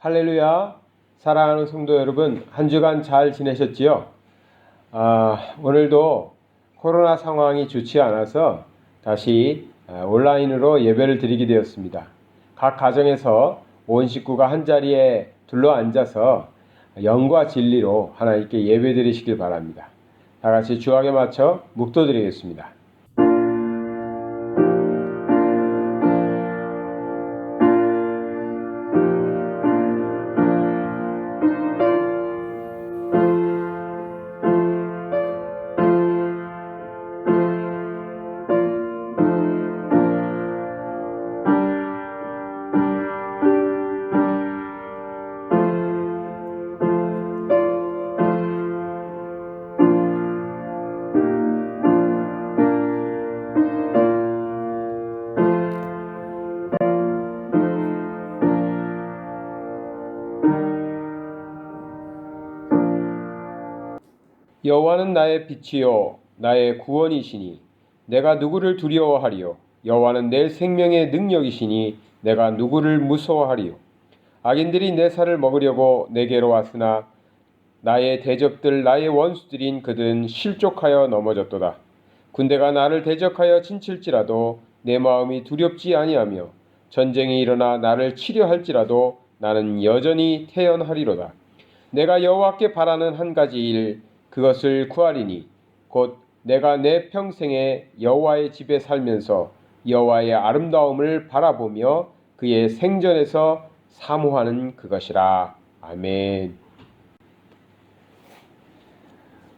할렐루야. 사랑하는 성도 여러분, 한 주간 잘 지내셨지요? 오늘도 코로나 상황이 좋지 않아서 다시 온라인으로 예배를 드리게 되었습니다. 각 가정에서 온 식구가 한자리에 둘러앉아서 영과 진리로 하나님께 예배 드리시길 바랍니다. 다 같이 주악에 맞춰 묵도 드리겠습니다. 여호와는 나의 빛이요 나의 구원이시니 내가 누구를 두려워하리요. 여호와는 내 생명의 능력이시니 내가 누구를 무서워하리요. 악인들이 내 살을 먹으려고 내게로 왔으나 나의 대적들 나의 원수들인 그들은 실족하여 넘어졌도다. 군대가 나를 대적하여 친칠지라도 내 마음이 두렵지 아니하며 전쟁이 일어나 나를 치려 할지라도 나는 여전히 태연하리로다. 내가 여호와께 바라는 한 가지 일 그것을 구하리니 곧 내가 내 평생에 여호와의 집에 살면서 여호와의 아름다움을 바라보며 그의 생전에서 사모하는 그것이라. 아멘.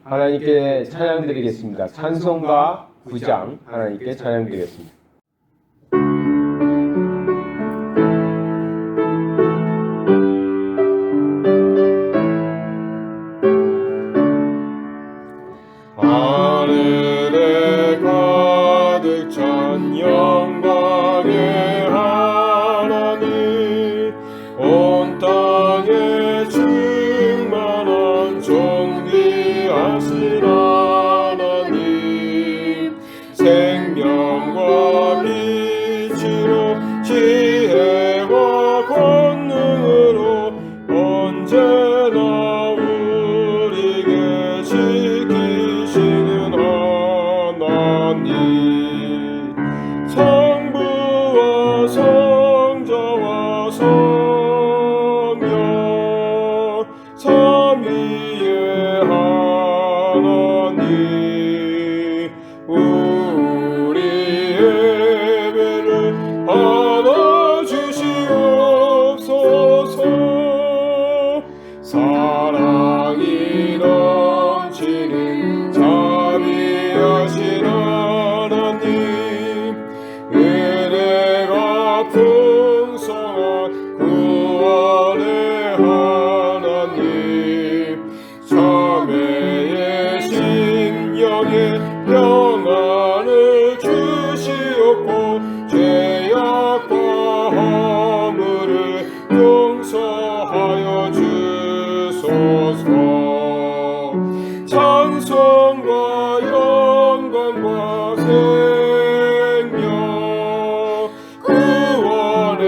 하나님께 찬양드리겠습니다. 찬송가 9장 하나님께 찬양드리겠습니다. 하늘에 가득 찬 영광의 하나님, 온 땅에 충만한 존귀하신 하나님, 생명과 빛으로 지혜와 권능으로 언제나 우리에게 지키시는 하나님, 성부와 성자와 성령 삼위의 하나님, 우리 예배를 받아주시옵소서. 사랑이 넘치는 자비하신 하나님, 은혜가 풍성한 구원의 하나님, 자매의 심령에 평안을 주시옵고 죄악과 허물을 용서하여 주소서. 찬송과 영광과 생명 구원의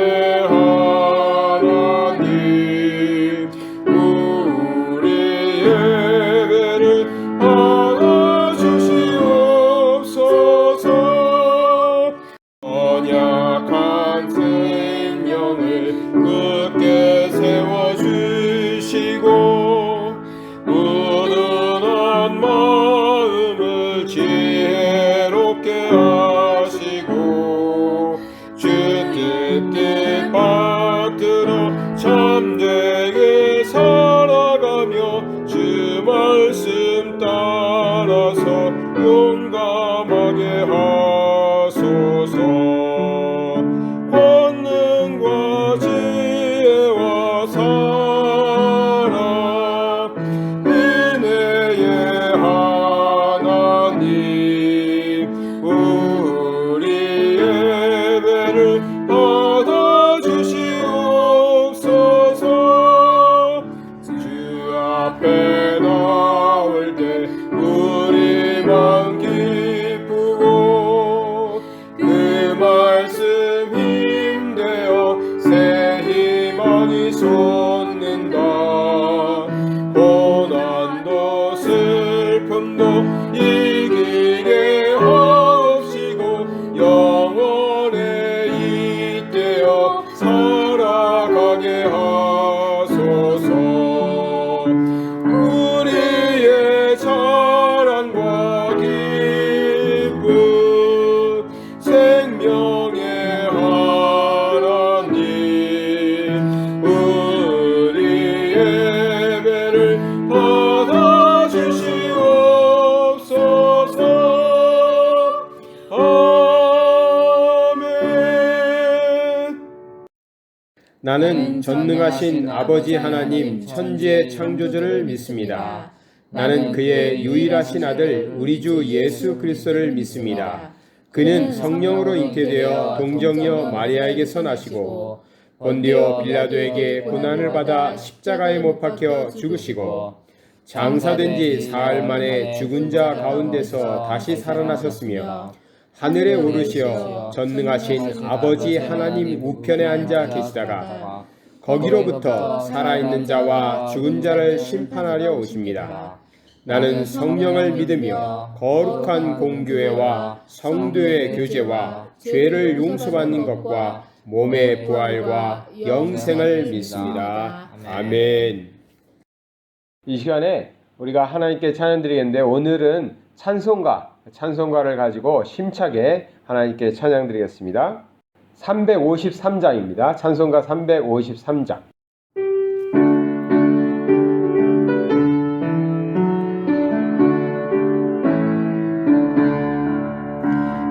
하나님, 우리 예배를 받아주시옵소서. 언약한 생명을 굳게 세워주시고 무든한 마음을 지혜롭게 하시고 주 뜻 받들어 참되게 살아가며 주 말씀 따라서 용감하게 하소서. 권능과 지혜와 사랑 앞에 나올 때 우리 마음 기쁘고 그 말씀 힘되어 새 희망이 솟는다. 고난도 슬픔도 이기게 하옵시고 영원에 잇대어 살아가게 하소서. 우리의 자랑과 기쁨 생명의 하나님, 우리 예배를 받아주시옵소서. 아멘. 나는 전능하신 아버지 하나님 천지의 창조주를 믿습니다. 나는 그의 유일하신 아들 우리 주 예수 그리스도를 믿습니다. 그는 성령으로 잉태되어 동정녀 마리아에게서 나시고 본디오 빌라도에게 고난을 받아 십자가에 못 박혀 죽으시고 장사된 지 사흘 만에 죽은 자 가운데서 다시 살아나셨으며 하늘에 오르시어 전능하신 아버지 하나님 우편에 앉아 계시다가 거기로부터 살아있는 자와 죽은 자를 심판하려 오십니다. 나는 성령을 믿으며 거룩한 공교회와 성도의 교제와 죄를 용서받는 것과 몸의 부활과 영생을 믿습니다. 아멘. 이 시간에 우리가 하나님께 찬양드리겠는데 오늘은 찬송가를 가지고 힘차게 하나님께 찬양드리겠습니다. 353장입니다. 찬송가 353장.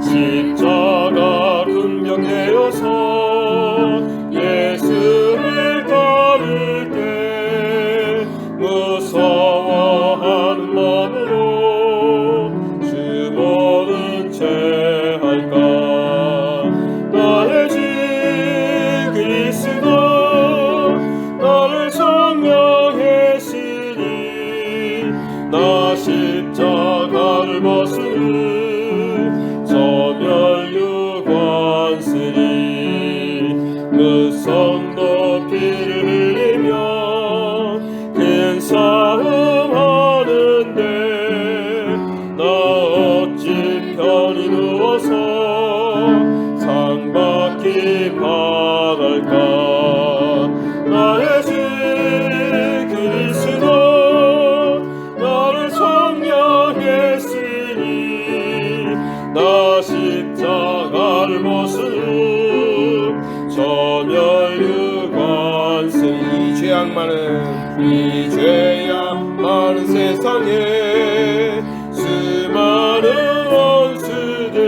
십자가 근병되어서 예수를 따를 때 무서워하는 마음으로 주보는 채 할까. 나의 주 그리스도 나를 성령했으니 나 십자가를 벗으니 저멸유관쓰니 무성 높이를 흘리며 큰 싸움하는데 나 어찌 편히 누워서 상 받기 바랄까. 나의 주 그리스도 나를 성령했으니 나 십자가를 벗으니 저멸유관쓰니 이 죄악 많은 세상에 수많은 원수들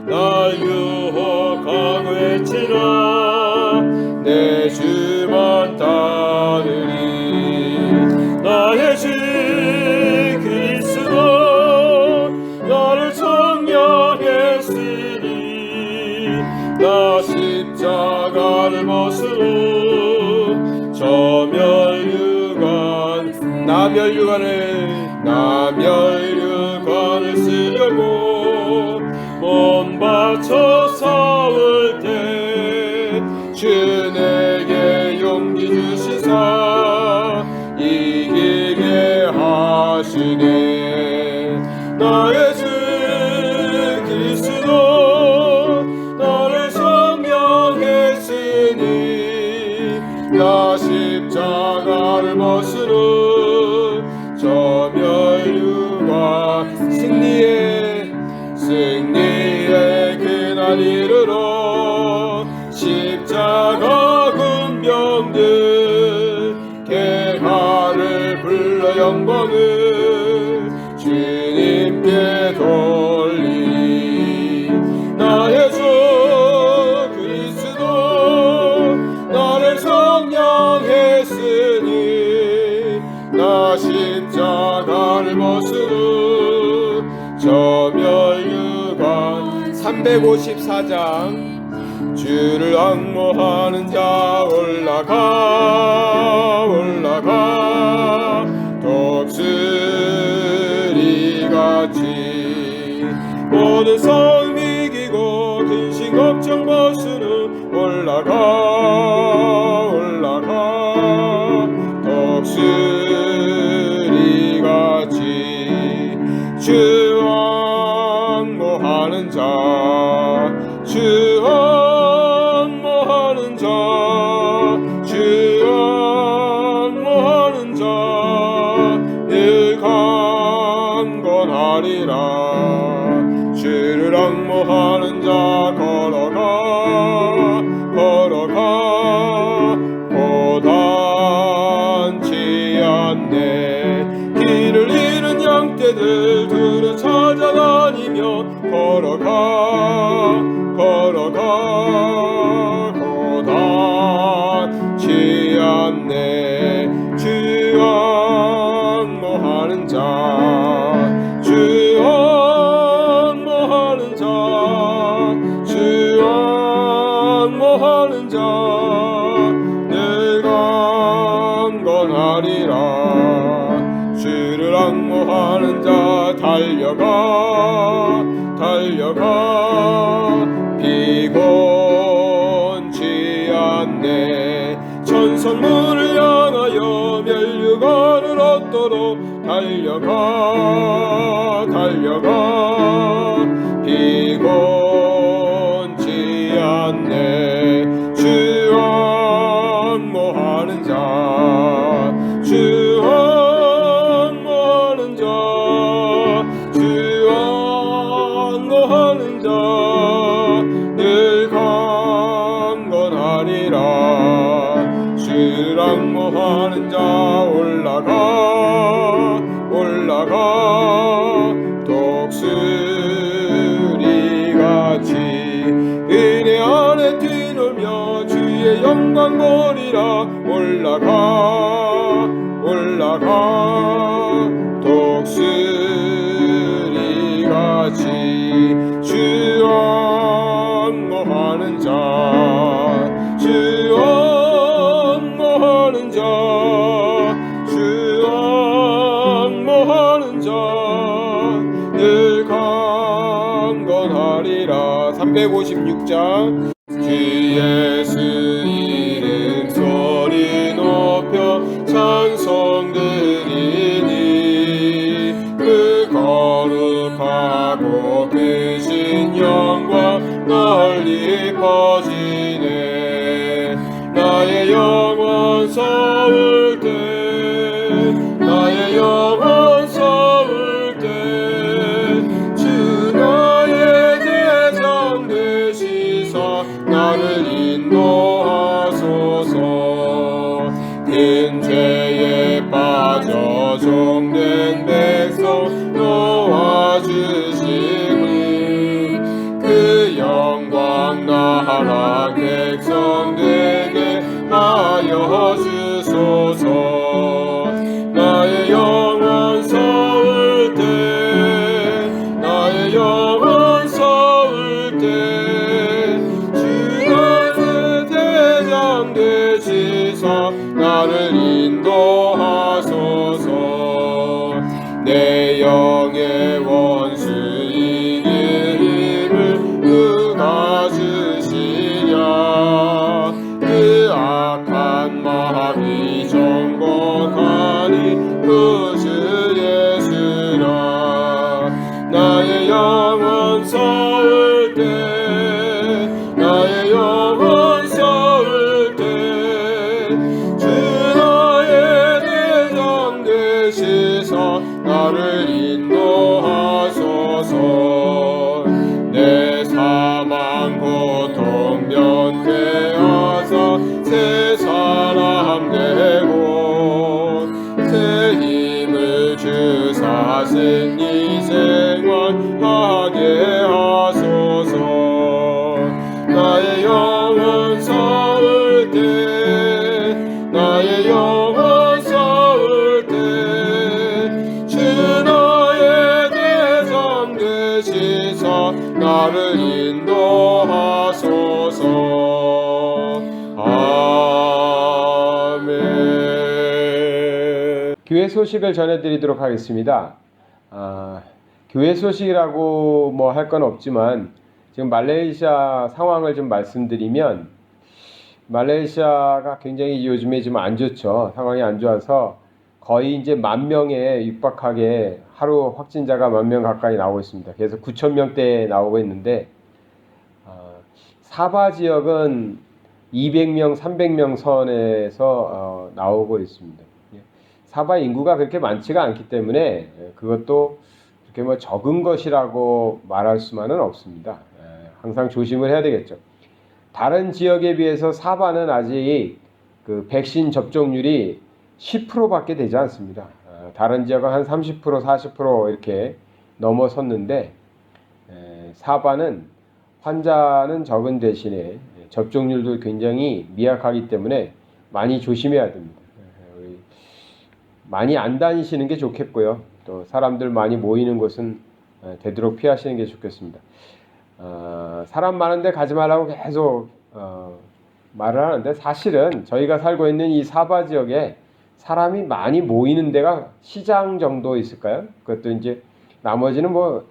날 유혹하고 했지라 내 주만 따르리. 나의 주 그리스도 나를 성령했으니 나 십자가를 벗으니 저멸유관 나멸유관을 쓰려고 몸 바쳐 싸울 때 주 내게 용기 주시사 이기게 하시네. 나의 주 그리스도 나를 성령했으니 나 십자가를 벗으니 저멸유관 승리의 그날 이르러 십자가 군병들 개가를 불러 영광을 주님께 돌리니. 나의 주 그리스도 나를 성령했으니 나 십자가를 벗으니 저멸유관. 354장. 주를 앙모하는 자 올라가 모든 싸움 이기고 근심 걱정 벗으는 올라가 독수리같이 주 앙모하는 자 주 앙모하는 자 주 앙모하는 자 늘 강건하리라 주를 앙모하는 자 걸어가 고단치 않네 길을 잃은 양떼들 두루 찾아다니며 걸어가 고단치 않네 주 앙모하는 자 주 앙모하는 자 주 앙모하는 자 늘 강건하리라 주를 앙모하는 자 달려가 피곤치 않네 천성문을 향하여 멸류관을 얻도록 달려가 피곤치 않네 주 앙모하는 자 주 앙모하는 자 주 앙모하는 자 늘 강건하리라 주를 앙모하는 자 올라가 독수리같이 은혜 안에 뛰놀며 주의 영광 보리라 올라가 독수리같이 주 앙모하는 자 주 앙모하는 자 주 앙모하는 자 늘 강건하리라 356장 주 예수 이름 소리 높여 찬송 드리니 그 거룩하고 크신 영광 널리 퍼지네 나의 영혼 서울 때 나의 영혼 서울 때 주 나의 대장 되시사 나를 인도하소서 큰 죄에 빠져 종된 백성 놓아주시니 그 영광 나라 백성되게 하여 주소서 나의 영혼 서울 때 나의 영혼 서울 때 주의 대장 되시사 나를 인도하소서 내 영의 원수 이길 힘을 누가 주시냐 그 악한 마귀 정복하니 그 주 예수라 나의 영혼 서울 때 나의 영혼 서울 때 주 나의 대장 되시사 나를 인도하소서 내 사망 고통 면케하사 새 사람 되고 새 힘을 주사 승리 생활하게 하소서 나의 영혼 서울 때 나의 영혼 서울 때 주 나의 대장 되시사 나를 인도하소서 아멘. 교회 소식을 전해드리도록 하겠습니다. 교회 소식이라고 뭐 할 건 없지만 지금 말레이시아 상황을 좀 말씀드리면 말레이시아가 굉장히 요즘에 좀 안 좋죠. 상황이 안 좋아서 거의 이제 10,000명에 육박하게 하루 확진자가 10,000명 가까이 나오고 있습니다. 그래서 9,000명대 나오고 있는데 사바 지역은 200명, 300명 선에서 나오고 있습니다. 사바 인구가 그렇게 많지가 않기 때문에 그것도 그렇게 뭐 적은 것이라고 말할 수만은 없습니다. 항상 조심을 해야 되겠죠. 다른 지역에 비해서 사바는 아직 그 백신 접종률이 10%밖에 되지 않습니다. 다른 지역은 한 30%, 40% 이렇게 넘어섰는데 사바는 환자는 적은 대신에 접종률도 굉장히 미약하기 때문에 많이 조심해야 됩니다. 많이 안 다니시는 게 좋겠고요. 또 사람들 많이 모이는 곳은 되도록 피하시는 게 좋겠습니다. 사람 많은데 가지 말라고 계속 말을 하는데 사실은 저희가 살고 있는 이 사바 지역에 사람이 많이 모이는 데가 시장 정도 있을까요? 그것도 이제 나머지는 뭐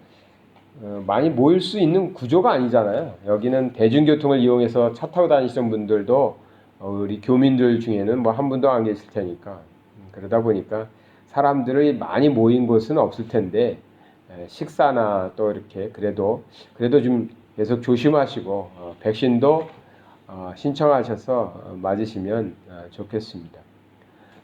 많이 모일 수 있는 구조가 아니잖아요. 여기는 대중교통을 이용해서 차 타고 다니시는 분들도 우리 교민들 중에는 뭐 한 분도 안 계실 테니까 그러다 보니까 사람들이 많이 모인 곳은 없을 텐데 식사나 또 이렇게 그래도 좀 계속 조심하시고 백신도 신청하셔서 맞으시면 좋겠습니다.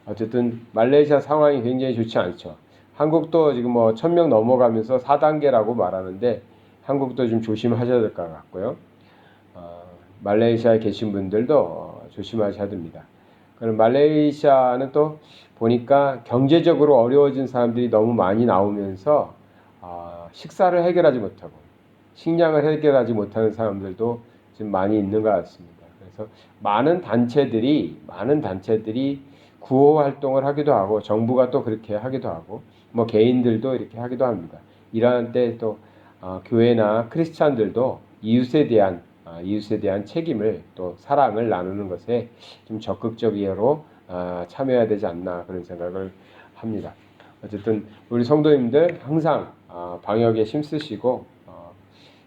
어쨌든 말레이시아 상황이 굉장히 좋지 않죠. 한국도 지금 뭐 1,000명 넘어가면서 4단계라고 말하는데 한국도 좀 조심하셔야 될 것 같고요. 말레이시아에 계신 분들도 조심하셔야 됩니다. 그럼 말레이시아는 또 보니까 경제적으로 어려워진 사람들이 너무 많이 나오면서 식사를 해결하지 못하고 식량을 해결하지 못하는 사람들도 지금 많이 있는 것 같습니다. 그래서 많은 단체들이 구호 활동을 하기도 하고 정부가 또 그렇게 하기도 하고 뭐 개인들도 이렇게 하기도 합니다. 이러한 때 또 교회나 크리스찬들도 이웃에 대한 책임을 또 사랑을 나누는 것에 좀 적극적으로 참여해야 되지 않나 그런 생각을 합니다. 어쨌든 우리 성도님들 항상 방역에 힘쓰시고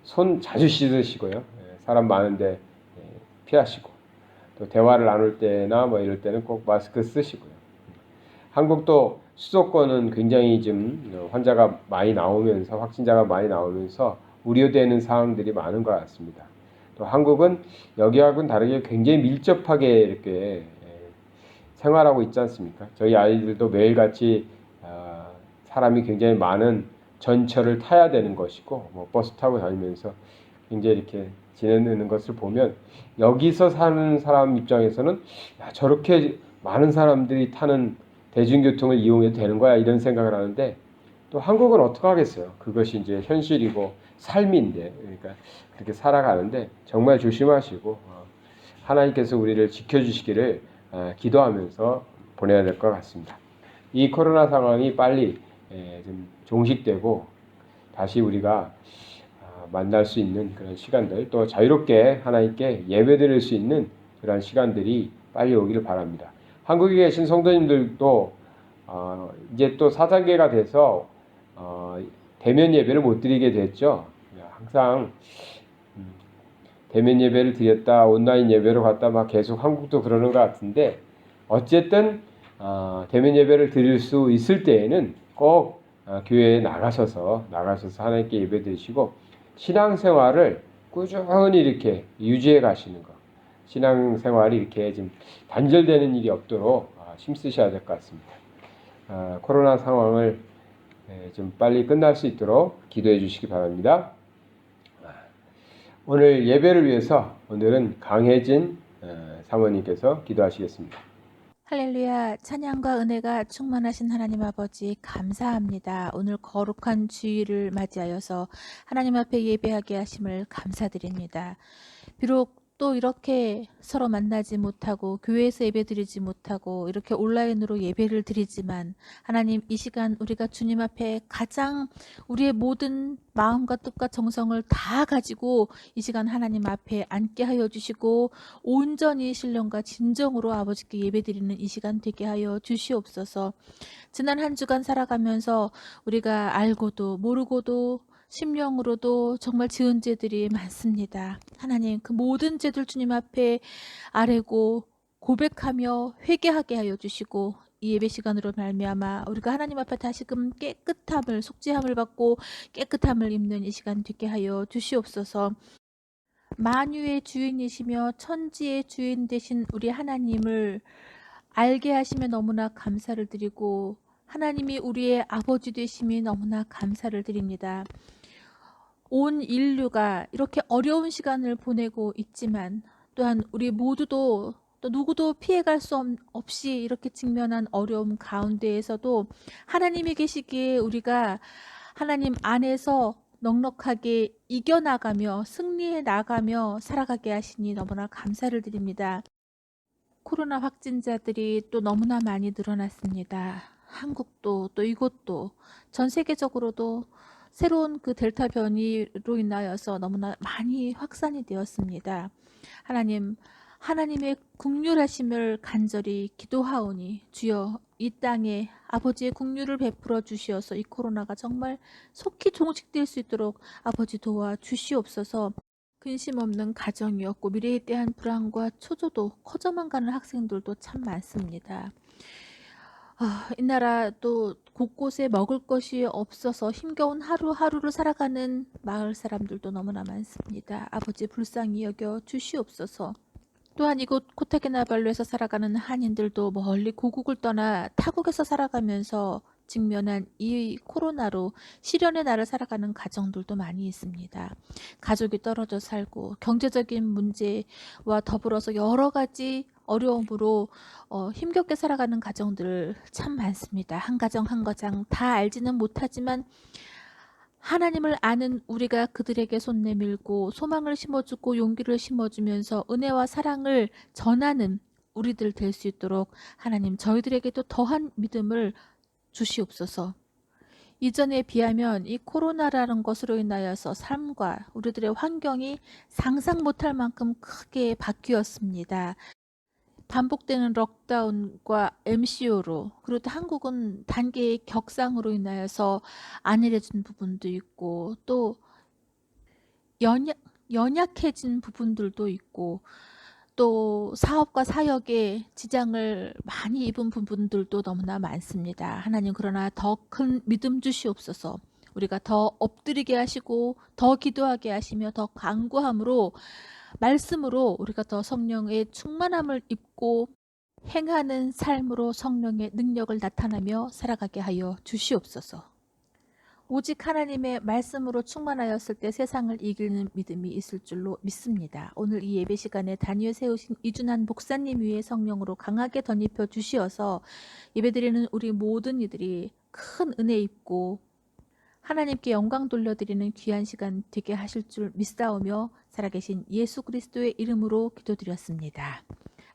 손 자주 씻으시고요. 사람 많은데 피하시고 또 대화를 나눌 때나 뭐 이럴 때는 꼭 마스크 쓰시고요. 한국도 수도권은 굉장히 좀 환자가 많이 나오면서 확진자가 많이 나오면서 우려되는 사항들이 많은 것 같습니다. 또 한국은 여기하고는 다르게 굉장히 밀접하게 이렇게 생활하고 있지 않습니까? 저희 아이들도 매일같이 사람이 굉장히 많은 전철을 타야 되는 것이고 뭐 버스 타고 다니면서 굉장히 이렇게 지내는 것을 보면 여기서 사는 사람 입장에서는 저렇게 많은 사람들이 타는 대중교통을 이용해도 되는 거야 이런 생각을 하는데 또 한국은 어떻게 하겠어요? 그것이 이제 현실이고 삶인데 그러니까 그렇게 살아가는데 정말 조심하시고 하나님께서 우리를 지켜주시기를 기도하면서 보내야 될 것 같습니다. 이 코로나 상황이 빨리 좀 종식되고 다시 우리가 만날 수 있는 그런 시간들 또 자유롭게 하나님께 예배드릴 수 있는 그런 시간들이 빨리 오기를 바랍니다. 한국에 계신 성도님들도 이제 또 4단계가 돼서 대면 예배를 못 드리게 됐죠. 항상 대면 예배를 드렸다 온라인 예배로 갔다 막 계속 한국도 그러는 것 같은데 어쨌든 대면 예배를 드릴 수 있을 때에는 꼭 교회에 나가셔서 하나님께 예배 드리시고 신앙생활을 꾸준히 이렇게 유지해 가시는 것 신앙생활이 이렇게 좀 단절되는 일이 없도록 힘쓰셔야 될 것 같습니다. 코로나 상황을 좀 빨리 끝날 수 있도록 기도해 주시기 바랍니다. 오늘 예배를 위해서 오늘은 강혜진 사모님께서 기도하시겠습니다. 할렐루야, 찬양과 은혜가 충만하신 하나님 아버지 감사합니다. 오늘 거룩한 주일을 맞이하여서 하나님 앞에 예배하게 하심을 감사드립니다. 비록 또 이렇게 서로 만나지 못하고 교회에서 예배 드리지 못하고 이렇게 온라인으로 예배를 드리지만 하나님, 이 시간 우리가 주님 앞에 가장 우리의 모든 마음과 뜻과 정성을 다 가지고 이 시간 하나님 앞에 앉게 하여 주시고 온전히 신령과 진정으로 아버지께 예배 드리는 이 시간 되게 하여 주시옵소서. 지난 한 주간 살아가면서 우리가 알고도 모르고도 심령으로도 정말 지은 죄들이 많습니다. 하나님, 그 모든 죄들 주님 앞에 아뢰고 고백하며 회개하게 하여 주시고 이 예배 시간으로 말미암아 우리가 하나님 앞에 다시금 깨끗함을, 속죄함을 받고 깨끗함을 입는 이 시간 되게 하여 주시옵소서. 만유의 주인이시며 천지의 주인 되신 우리 하나님을 알게 하시며 너무나 감사를 드리고 하나님이 우리의 아버지 되심이 너무나 감사를 드립니다. 온 인류가 이렇게 어려운 시간을 보내고 있지만 또한 우리 모두도 또 누구도 피해갈 수 없이 이렇게 직면한 어려움 가운데에서도 하나님이 계시기에 우리가 하나님 안에서 넉넉하게 이겨나가며 승리해 나가며 살아가게 하시니 너무나 감사를 드립니다. 코로나 확진자들이 또 너무나 많이 늘어났습니다. 한국도 또 이곳도 전 세계적으로도 새로운 그 델타 변이로 인하여서 너무나 많이 확산이 되었습니다. 하나님, 하나님의 긍휼하심을 간절히 기도하오니 주여 이 땅에 아버지의 긍휼을 베풀어 주시어서 이 코로나가 정말 속히 종식될 수 있도록 아버지 도와 주시옵소서. 근심 없는 가정이었고 미래에 대한 불안과 초조도 커져만 가는 학생들도 참 많습니다. 이 나라 또 곳곳에 먹을 것이 없어서 힘겨운 하루하루를 살아가는 마을 사람들도 너무나 많습니다. 아버지 불쌍히 여겨 주시옵소서. 또한 이곳 코타키나발루에서 살아가는 한인들도 멀리 고국을 떠나 타국에서 살아가면서 직면한 이 코로나로 시련의 날을 살아가는 가정들도 많이 있습니다. 가족이 떨어져 살고 경제적인 문제와 더불어서 여러 가지 어려움으로 힘겹게 살아가는 가정들 참 많습니다. 한 가정 한 가정 다 알지는 못하지만 하나님을 아는 우리가 그들에게 손 내밀고 소망을 심어주고 용기를 심어주면서 은혜와 사랑을 전하는 우리들 될 수 있도록 하나님 저희들에게도 더한 믿음을 주시옵소서. 이전에 비하면 이 코로나라는 것으로 인하여서 삶과 우리들의 환경이 상상 못할 만큼 크게 바뀌었습니다. 반복되는 럭다운과 MCO로 그리고 또 한국은 단계의 격상으로 인하여서 안일해진 부분도 있고 또 연약해진 부분들도 있고 또 사업과 사역에 지장을 많이 입은 부분들도 너무나 많습니다. 하나님, 그러나 더 큰 믿음 주시옵소서. 우리가 더 엎드리게 하시고 더 기도하게 하시며 더 간구함으로 말씀으로 우리가 더 성령의 충만함을 입고 행하는 삶으로 성령의 능력을 나타나며 살아가게 하여 주시옵소서. 오직 하나님의 말씀으로 충만하였을 때 세상을 이기는 믿음이 있을 줄로 믿습니다. 오늘 이 예배 시간에 단위에 세우신 이준한 목사님 위에 성령으로 강하게 덧입혀 주시어서 예배드리는 우리 모든 이들이 큰 은혜 입고 하나님께 영광 돌려드리는 귀한 시간 되게 하실 줄 믿사오며 살아계신 예수 그리스도의 이름으로 기도드렸습니다.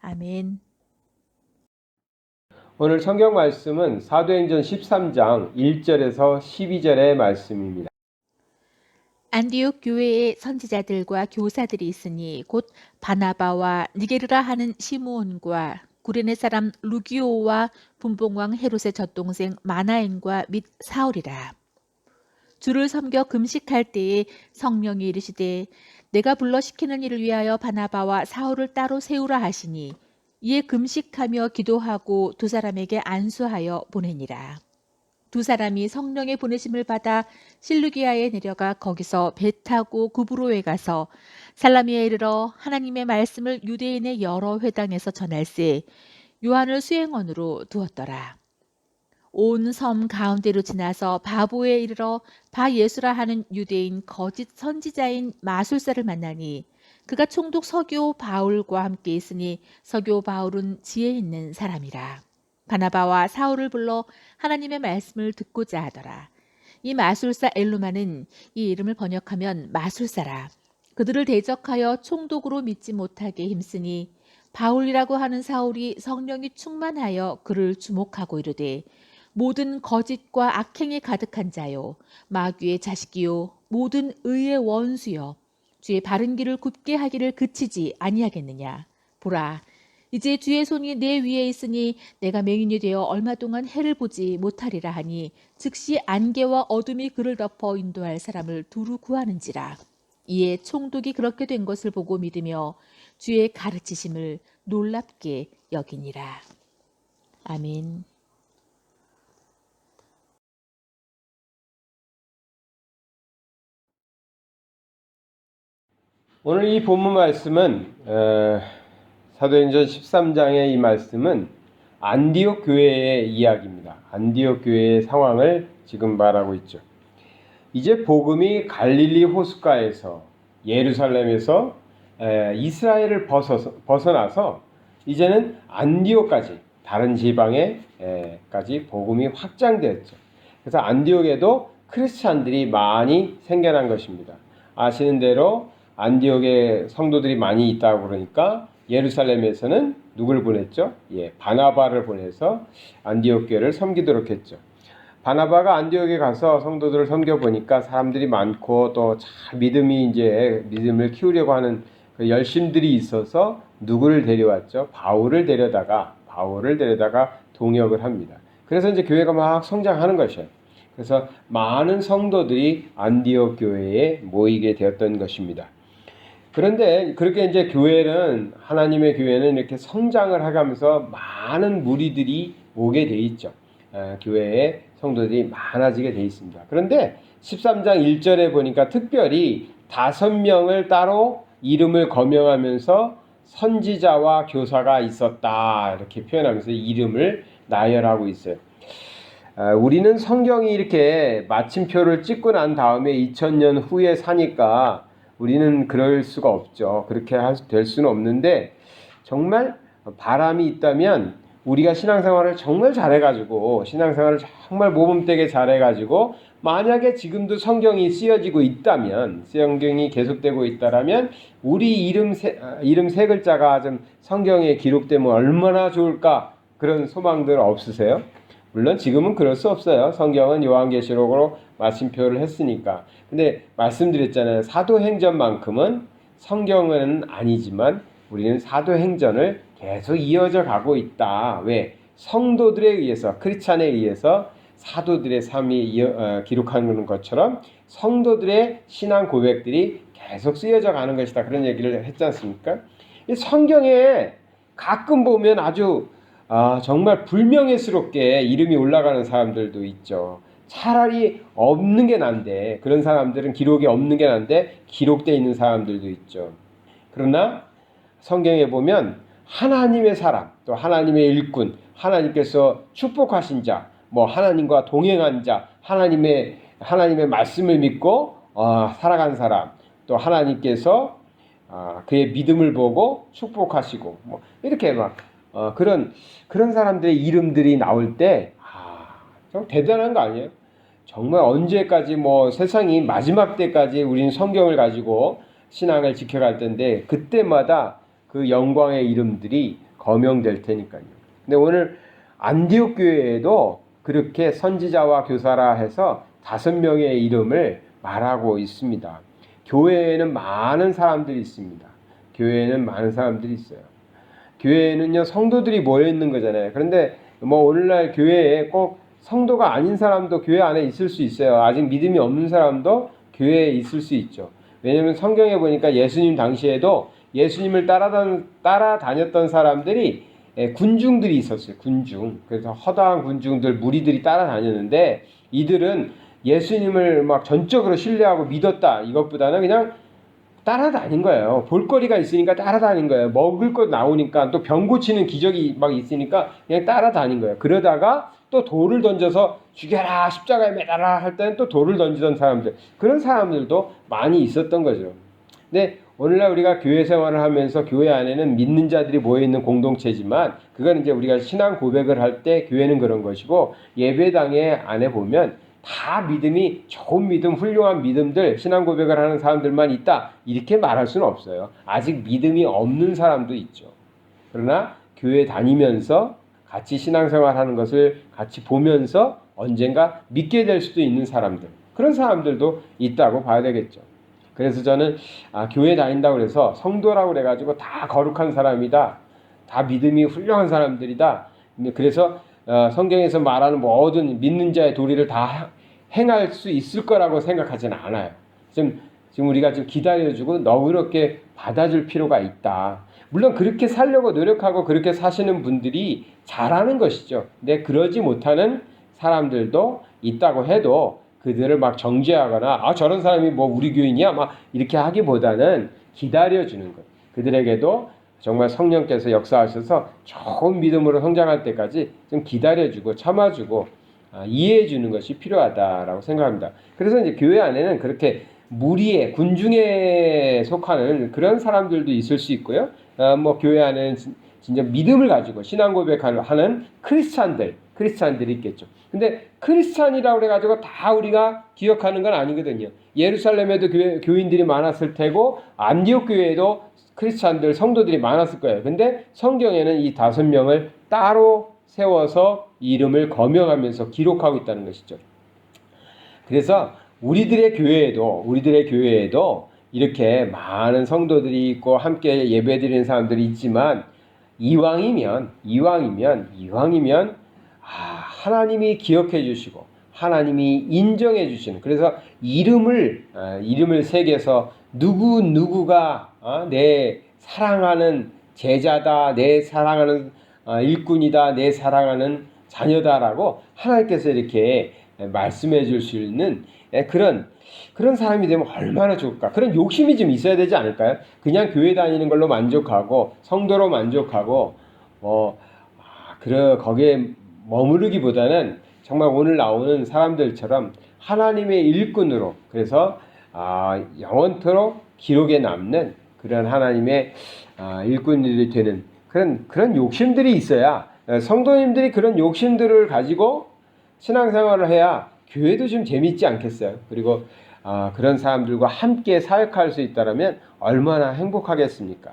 아멘. 오늘 성경 말씀은 사도행전 13장 1절에서 12절의 말씀입니다. 안디옥 교회에 선지자들과 교사들이 있으니 곧 바나바와 니게르라 하는 시므온과 구레네 사람 루기오와 분봉왕 헤롯의 젖동생 마나엔과 및 사울이라. 주를 섬겨 금식할 때에 성령이 이르시되 내가 불러 시키는 일을 위하여 바나바와 사울을 따로 세우라 하시니 이에 금식하며 기도하고 두 사람에게 안수하여 보내니라. 두 사람이 성령의 보내심을 받아 실루기아에 내려가 거기서 배 타고 구브로에 가서 살라미에 이르러 하나님의 말씀을 유대인의 여러 회당에서 전할세 요한을 수행원으로 두었더라. 온 섬 가운데로 지나서 바보에 이르러 바예수라 하는 유대인 거짓 선지자인 마술사를 만나니 그가 총독 서교 바울과 함께 있으니 서교 바울은 지혜 있는 사람이라. 바나바와 사울을 불러 하나님의 말씀을 듣고자 하더라. 이 마술사 엘루마는 이 이름을 번역하면 마술사라. 그들을 대적하여 총독으로 믿지 못하게 힘쓰니 바울이라고 하는 사울이 성령이 충만하여 그를 주목하고 이르되 모든 거짓과 악행이 가득한 자요 마귀의 자식이요 모든 의의 원수여 주의 바른 길을 굽게 하기를 그치지 아니하겠느냐. 보라 이제 주의 손이 내 위에 있으니 내가 맹인이 되어 얼마 동안 해를 보지 못하리라 하니 즉시 안개와 어둠이 그를 덮어 인도할 사람을 두루 구하는지라. 이에 총독이 그렇게 된 것을 보고 믿으며 주의 가르치심을 놀랍게 여기니라. 아멘. 오늘 이 본문 말씀은 사도행전 13장의 이 말씀은 안디옥 교회의 이야기입니다. 안디옥 교회의 상황을 지금 말하고 있죠. 이제 복음이 갈릴리 호숫가에서 예루살렘에서 이스라엘을 벗어나서 이제는 안디옥까지 다른 지방에까지 복음이 확장되었죠. 그래서 안디옥에도 크리스찬들이 많이 생겨난 것입니다. 아시는 대로 안디옥에 성도들이 많이 있다고 그러니까 예루살렘에서는 누굴 보냈죠? 바나바를 보내서 안디옥 교회를 섬기도록 했죠. 바나바가 안디옥에 가서 성도들을 섬겨보니까 사람들이 많고 또 잘 믿음을 키우려고 하는 그 열심들이 있어서 누구를 데려왔죠? 바울을 데려다가 동역을 합니다. 그래서 이제 교회가 막 성장하는 것이에요. 그래서 많은 성도들이 안디옥 교회에 모이게 되었던 것입니다. 그런데 그렇게 이제 하나님의 교회는 이렇게 성장을 하면서 많은 무리들이 오게 돼 있죠. 교회에 성도들이 많아지게 돼 있습니다. 그런데 13장 1절에 보니까 특별히 5명을 따로 이름을 거명하면서 선지자와 교사가 있었다 이렇게 표현하면서 이름을 나열하고 있어요. 우리는 성경이 이렇게 마침표를 찍고 난 다음에 2000년 후에 사니까 우리는 그럴 수가 없죠. 그렇게 될 수는 없는데 정말 바람이 있다면 우리가 신앙생활을 정말 잘해가지고 신앙생활을 정말 모범되게 잘해가지고 만약에 지금도 성경이 쓰여지고 있다면 성경이 계속되고 있다라면 우리 이름 세 글자가 좀 성경에 기록되면 얼마나 좋을까 그런 소망들 없으세요? 물론 지금은 그럴 수 없어요. 성경은 요한계시록으로 마침표를 했으니까. 근데 말씀드렸잖아요. 사도행전만큼은 성경은 아니지만 우리는 사도행전을 계속 이어져 가고 있다. 왜? 성도들에 의해서 크리스찬에 의해서 사도들의 삶이 기록하는 것처럼 성도들의 신앙 고백들이 계속 쓰여져 가는 것이다. 그런 얘기를 했지 않습니까? 이 성경에 가끔 보면 아주 정말 불명예스럽게 이름이 올라가는 사람들도 있죠. 차라리 없는 게 난데 그런 사람들은 기록이 없는 게 난데 기록되어 있는 사람들도 있죠. 그러나 성경에 보면 하나님의 사람, 또 하나님의 일꾼, 하나님께서 축복하신 자, 하나님과 동행한 자, 하나님의 말씀을 믿고 살아간 사람, 또 하나님께서 그의 믿음을 보고 축복하시고 이렇게 그런 사람들의 이름들이 나올 때 좀 대단한 거 아니에요? 정말 언제까지 세상이 마지막 때까지 우리는 성경을 가지고 신앙을 지켜갈 텐데 그때마다 그 영광의 이름들이 거명될 테니까요. 근데 오늘 안디옥 교회에도 그렇게 선지자와 교사라 해서 5명의 이름을 말하고 있습니다. 교회에는 많은 사람들이 있습니다. 교회에는 많은 사람들이 있어요. 교회에는요 성도들이 모여 있는 거잖아요. 그런데 오늘날 교회에 꼭 성도가 아닌 사람도 교회 안에 있을 수 있어요. 아직 믿음이 없는 사람도 교회에 있을 수 있죠. 왜냐하면 성경에 보니까 예수님 당시에도 예수님을 따라다녔던 사람들이 군중들이 있었어요. 군중. 그래서 허다한 군중들 무리들이 따라다녔는데 이들은 예수님을 전적으로 신뢰하고 믿었다 이것보다는 그냥 따라다닌 거예요. 볼거리가 있으니까 따라다닌 거예요. 먹을 것 나오니까 또 병 고치는 기적이 있으니까 그냥 따라다닌 거예요. 그러다가 또 돌을 던져서 죽여라 십자가에 매달아 할 때는 또 돌을 던지던 사람들, 그런 사람들도 많이 있었던 거죠. 근데 오늘날 우리가 교회 생활을 하면서 교회 안에는 믿는 자들이 모여있는 공동체지만 그건 이제 우리가 신앙 고백을 할 때 교회는 그런 것이고 예배당에 안에 보면 다 믿음이 좋은 믿음, 훌륭한 믿음들, 신앙 고백을 하는 사람들만 있다 이렇게 말할 수는 없어요. 아직 믿음이 없는 사람도 있죠. 그러나 교회 다니면서 같이 신앙생활하는 것을 같이 보면서 언젠가 믿게 될 수도 있는 사람들, 그런 사람들도 있다고 봐야 되겠죠. 그래서 저는 교회 다닌다고 해서 성도라고 그래가지고 다 거룩한 사람이다, 다 믿음이 훌륭한 사람들이다, 그래서 성경에서 말하는 모든 믿는 자의 도리를 다 행할 수 있을 거라고 생각하지는 않아요. 지금 우리가 좀 기다려주고 너그럽게 받아줄 필요가 있다. 물론 그렇게 살려고 노력하고 그렇게 사시는 분들이 잘하는 것이죠. 근데 그러지 못하는 사람들도 있다고 해도 그들을 막 정죄하거나 저런 사람이 뭐 우리 교인이야 막 이렇게 하기보다는 기다려주는 것. 그들에게도 정말 성령께서 역사하셔서 좋은 믿음으로 성장할 때까지 좀 기다려주고 참아주고 이해해주는 것이 필요하다라고 생각합니다. 그래서 이제 교회 안에는 그렇게 무리에 군중에 속하는 그런 사람들도 있을 수 있고요. 뭐 교회 안에는 진짜 믿음을 가지고 신앙 고백하는 크리스찬들이 있겠죠. 근데 크리스찬이라고 그래가지고 다 우리가 기억하는 건 아니거든요. 예루살렘에도 교인들이 많았을 테고 안디옥 교회에도 크리스찬들 성도들이 많았을 거예요. 근데 성경에는 이 5명을 따로 세워서 이름을 거명하면서 기록하고 있다는 것이죠. 그래서 우리들의 교회에도 이렇게 많은 성도들이 있고 함께 예배드리는 사람들이 있지만 이왕이면 하나님이 기억해 주시고 하나님이 인정해 주시는, 그래서 이름을 새겨서 누구가 내 사랑하는 제자다, 내 사랑하는 일꾼이다, 내 사랑하는 자녀다라고 하나님께서 이렇게 말씀해 줄 수 있는 그런 사람이 되면 얼마나 좋을까. 그런 욕심이 좀 있어야 되지 않을까요? 그냥 교회 다니는 걸로 만족하고 성도로 만족하고 거기에 머무르기보다는 정말 오늘 나오는 사람들처럼 하나님의 일꾼으로, 그래서 영원토록 기록에 남는 그런 하나님의 일꾼들이 되는 그런 욕심들이 있어야, 성도님들이 그런 욕심들을 가지고 신앙생활을 해야 교회도 좀 재밌지 않겠어요? 그리고 그런 사람들과 함께 사역할 수 있다면 얼마나 행복하겠습니까?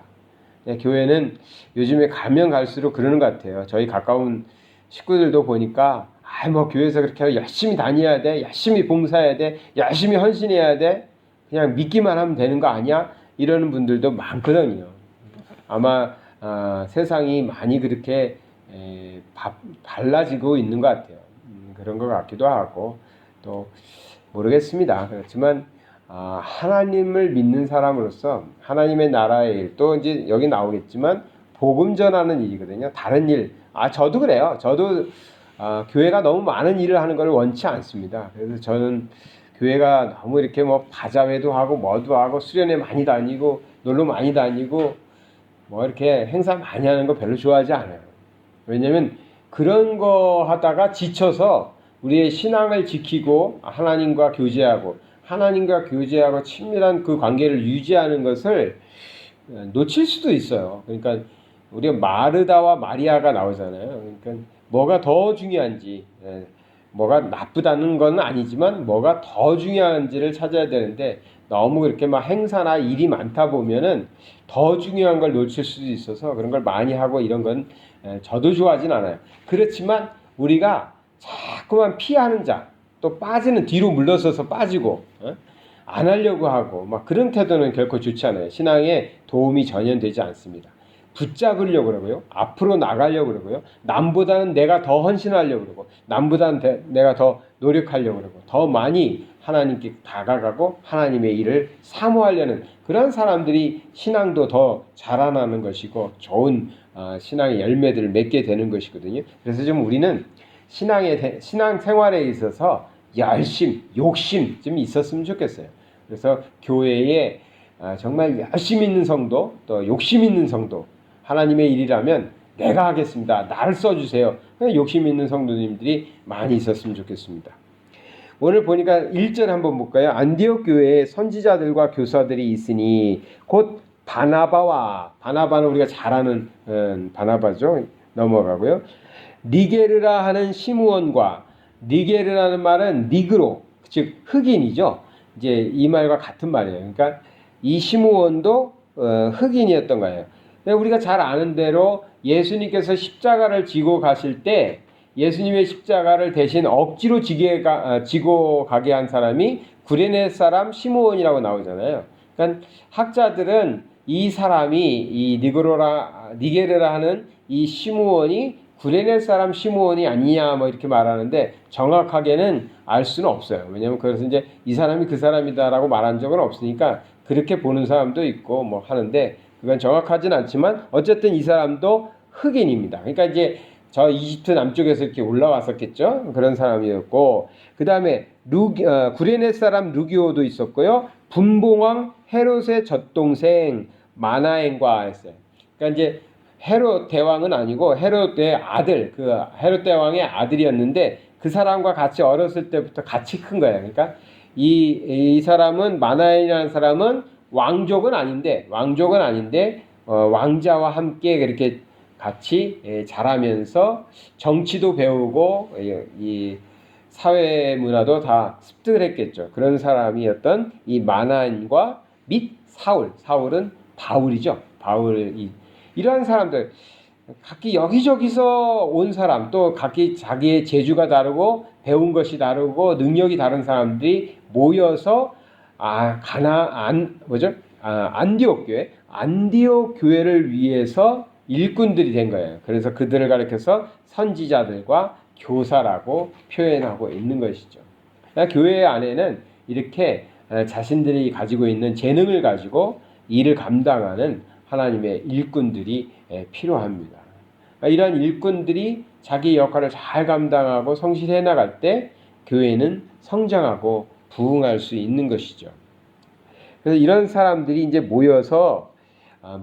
교회는 요즘에 가면 갈수록 그러는 것 같아요. 저희 가까운 식구들도 보니까 뭐 교회에서 그렇게 열심히 다녀야 돼, 열심히 봉사해야 돼, 열심히 헌신해야 돼, 그냥 믿기만 하면 되는 거 아니야? 이러는 분들도 많거든요. 아마 세상이 많이 그렇게 달라지고 있는 것 같아요. 그런 것 같기도 하고 또 모르겠습니다. 그렇지만 하나님을 믿는 사람으로서 하나님의 나라의 일, 또 이제 여기 나오겠지만 복음 전하는 일이거든요. 다른 일, 저도 그래요. 저도 교회가 너무 많은 일을 하는 걸 원치 않습니다. 그래서 저는 교회가 너무 이렇게 뭐 바자회도 하고 뭐도 하고 수련회 많이 다니고 놀러 많이 다니고 뭐 이렇게 행사 많이 하는 거 별로 좋아하지 않아요. 왜냐면 그런 거 하다가 지쳐서 우리의 신앙을 지키고 하나님과 교제하고 친밀한 그 관계를 유지하는 것을 놓칠 수도 있어요. 그러니까 우리가 마르다와 마리아가 나오잖아요. 그러니까 뭐가 더 중요한지, 뭐가 나쁘다는 건 아니지만 뭐가 더 중요한지를 찾아야 되는데 너무 그렇게 막 행사나 일이 많다 보면은 더 중요한 걸 놓칠 수도 있어서 그런 걸 많이 하고 이런 건 저도 좋아하진 않아요. 그렇지만 우리가 자꾸만 피하는 자, 또 빠지는, 뒤로 물러서서 빠지고 안 하려고 하고 막 그런 태도는 결코 좋지 않아요. 신앙에 도움이 전혀 되지 않습니다. 붙잡으려고 그러고요, 앞으로 나가려고 그러고요, 남보다는 내가 더 헌신하려고 그러고 남보다는 내가 더 노력하려고 그러고 더 많이 하나님께 다가가고 하나님의 일을 사모하려는 그런 사람들이 신앙도 더 자라나는 것이고 좋은 신앙의 열매들을 맺게 되는 것이거든요. 그래서 좀 우리는 신앙 생활에 있어서 욕심 좀 있었으면 좋겠어요. 그래서 교회에 정말 열심 있는 성도, 또 욕심 있는 성도, 하나님의 일이라면 내가 하겠습니다, 나를 써주세요, 욕심 있는 성도님들이 많이 있었으면 좋겠습니다. 오늘 보니까 1절 한번 볼까요? 안디옥 교회에 선지자들과 교사들이 있으니 곧 바나바는 우리가 잘 아는 바나바죠. 넘어가고요. 니게르라 하는 시므온과 니게르라는 말은 니그로, 즉 흑인이죠. 이제 이 말과 같은 말이에요. 그러니까 이 시므온도 흑인이었던 거예요. 우리가 잘 아는 대로 예수님께서 십자가를 지고 가실 때 예수님의 십자가를 대신 억지로 지고 가게 한 사람이 구레네 사람 시므온이라고 나오잖아요. 그러니까 학자들은 이 사람이 이 니게르라 하는 이 시므온이 구레네 사람 시므온이 아니냐 뭐 이렇게 말하는데 정확하게는 알 수는 없어요. 왜냐하면 그래서 이제 이 사람이 그 사람이다라고 말한 적은 없으니까 그렇게 보는 사람도 있고 뭐 하는데 그건 정확하진 않지만 어쨌든 이 사람도 흑인입니다. 그러니까 이제 저 이집트 남쪽에서 이렇게 올라왔었겠죠. 그런 사람이었고 그 다음에 구레네 사람 루기오도 있었고요. 분봉왕 헤롯의 젖동생 마나엔과 했어요. 그러니까 이제 헤롯 대왕은 아니고 헤롯의 아들, 그 헤롯 대왕의 아들이었는데 그 사람과 같이 어렸을 때부터 같이 큰 거예요. 그러니까 이 사람은 마나엔이라는 사람은 왕족은 아닌데 왕자와 함께 그렇게 같이 자라면서 정치도 배우고 이 사회 문화도 다 습득을 했겠죠. 그런 사람이었던 이 마나엔과 및 사울은 바울이죠. 이러한 사람들 각기 여기저기서 온 사람 또 각기 자기의 재주가 다르고 배운 것이 다르고 능력이 다른 사람들이 모여서 안디옥 교회를 위해서 일꾼들이 된 거예요. 그래서 그들을 가리켜서 선지자들과 교사라고 표현하고 있는 것이죠. 교회 안에는 이렇게 자신들이 가지고 있는 재능을 가지고 일을 감당하는 하나님의 일꾼들이 필요합니다. 이러한 일꾼들이 자기 역할을 잘 감당하고 성실해 나갈 때 교회는 성장하고 부흥할 수 있는 것이죠. 그래서 이런 사람들이 이제 모여서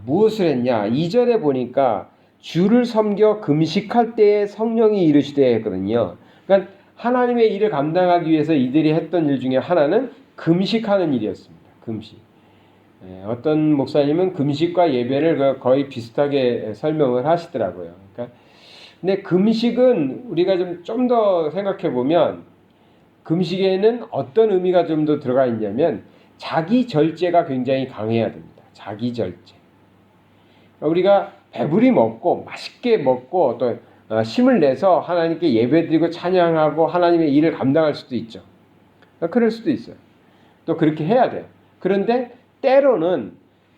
무엇을 했냐? 2절에 보니까 주를 섬겨 금식할 때에 성령이 이르시되 했거든요. 그러니까 하나님의 일을 감당하기 위해서 이들이 했던 일 중에 하나는 금식하는 일이었습니다. 금식. 어떤 목사님은 금식과 예배를 거의 비슷하게 설명을 하시더라고요. 그러니까 근데 금식은 우리가 좀 더 생각해 보면 금식에는 어떤 의미가 좀 더 들어가 있냐면 자기 절제가 굉장히 강해야 됩니다. 자기 절제. 우리가 배부리 먹고 맛있게 먹고 또 힘을 내서 하나님께 예배드리고 찬양하고 하나님의 일을 감당할 수도 있죠. 그럴 수도 있어요. 또 그렇게 해야 돼요. 그런데 때로는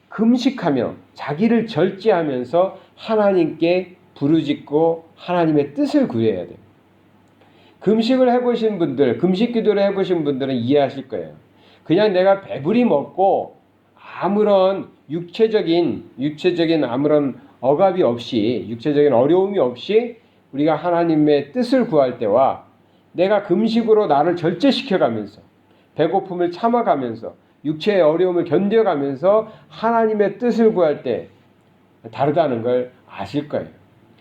금식하며 자기를 절제하면서 하나님께 부르짖고 하나님의 뜻을 구해야 돼요. 금식을 해보신 분들, 금식 기도를 해보신 분들은 이해하실 거예요. 그냥 내가 배부리 먹고 아무런 육체적인 아무런 억압이 없이 육체적인 어려움이 없이 우리가 하나님의 뜻을 구할 때와 내가 금식으로 나를 절제시켜가면서 배고픔을 참아가면서 육체의 어려움을 견뎌가면서 하나님의 뜻을 구할 때 다르다는 걸 아실 거예요.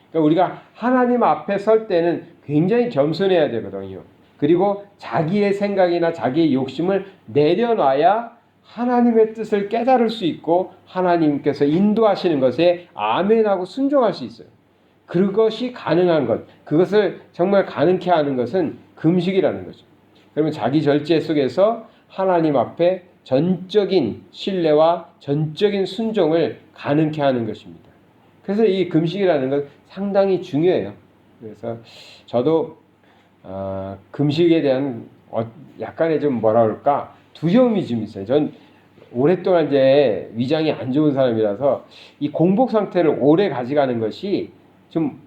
그러니까 우리가 하나님 앞에 설 때는 굉장히 겸손해야 되거든요. 그리고 자기의 생각이나 자기의 욕심을 내려놔야 하나님의 뜻을 깨달을 수 있고 하나님께서 인도하시는 것에 아멘하고 순종할 수 있어요. 그것이 가능한 것, 그것을 정말 가능케 하는 것은 금식이라는 거죠. 그러면 자기 절제 속에서 하나님 앞에 전적인 신뢰와 전적인 순종을 가능케 하는 것입니다. 그래서 이 금식이라는 건 상당히 중요해요. 그래서 저도 금식에 대한 약간의 좀 뭐라 그럴까 두려움이 좀 있어요. 전 오랫동안 이제 위장이 안 좋은 사람이라서 이 공복 상태를 오래 가져가는 것이 좀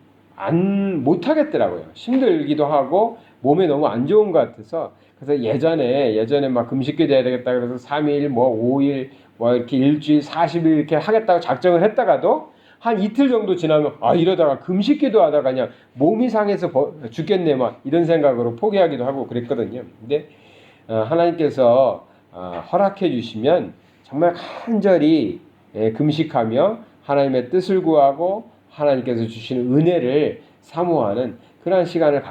못하겠더라고요. 힘들기도 하고 몸에 너무 안 좋은 것 같아서. 그래서 예전에 막 금식기도 해야 되겠다 그래서 3일 뭐 5일 뭐 이렇게 일주일 40일 이렇게 하겠다고 작정을 했다가도 한 이틀 정도 지나면 이러다가 금식기도 하다가 그냥 몸이 상해서 죽겠네 막 이런 생각으로 포기하기도 하고 그랬거든요. 근데 하나님께서 허락해 주시면 정말 간절히 금식하며 하나님의 뜻을 구하고 하나님께서 주시는 은혜를 사모하는 그러한 시간을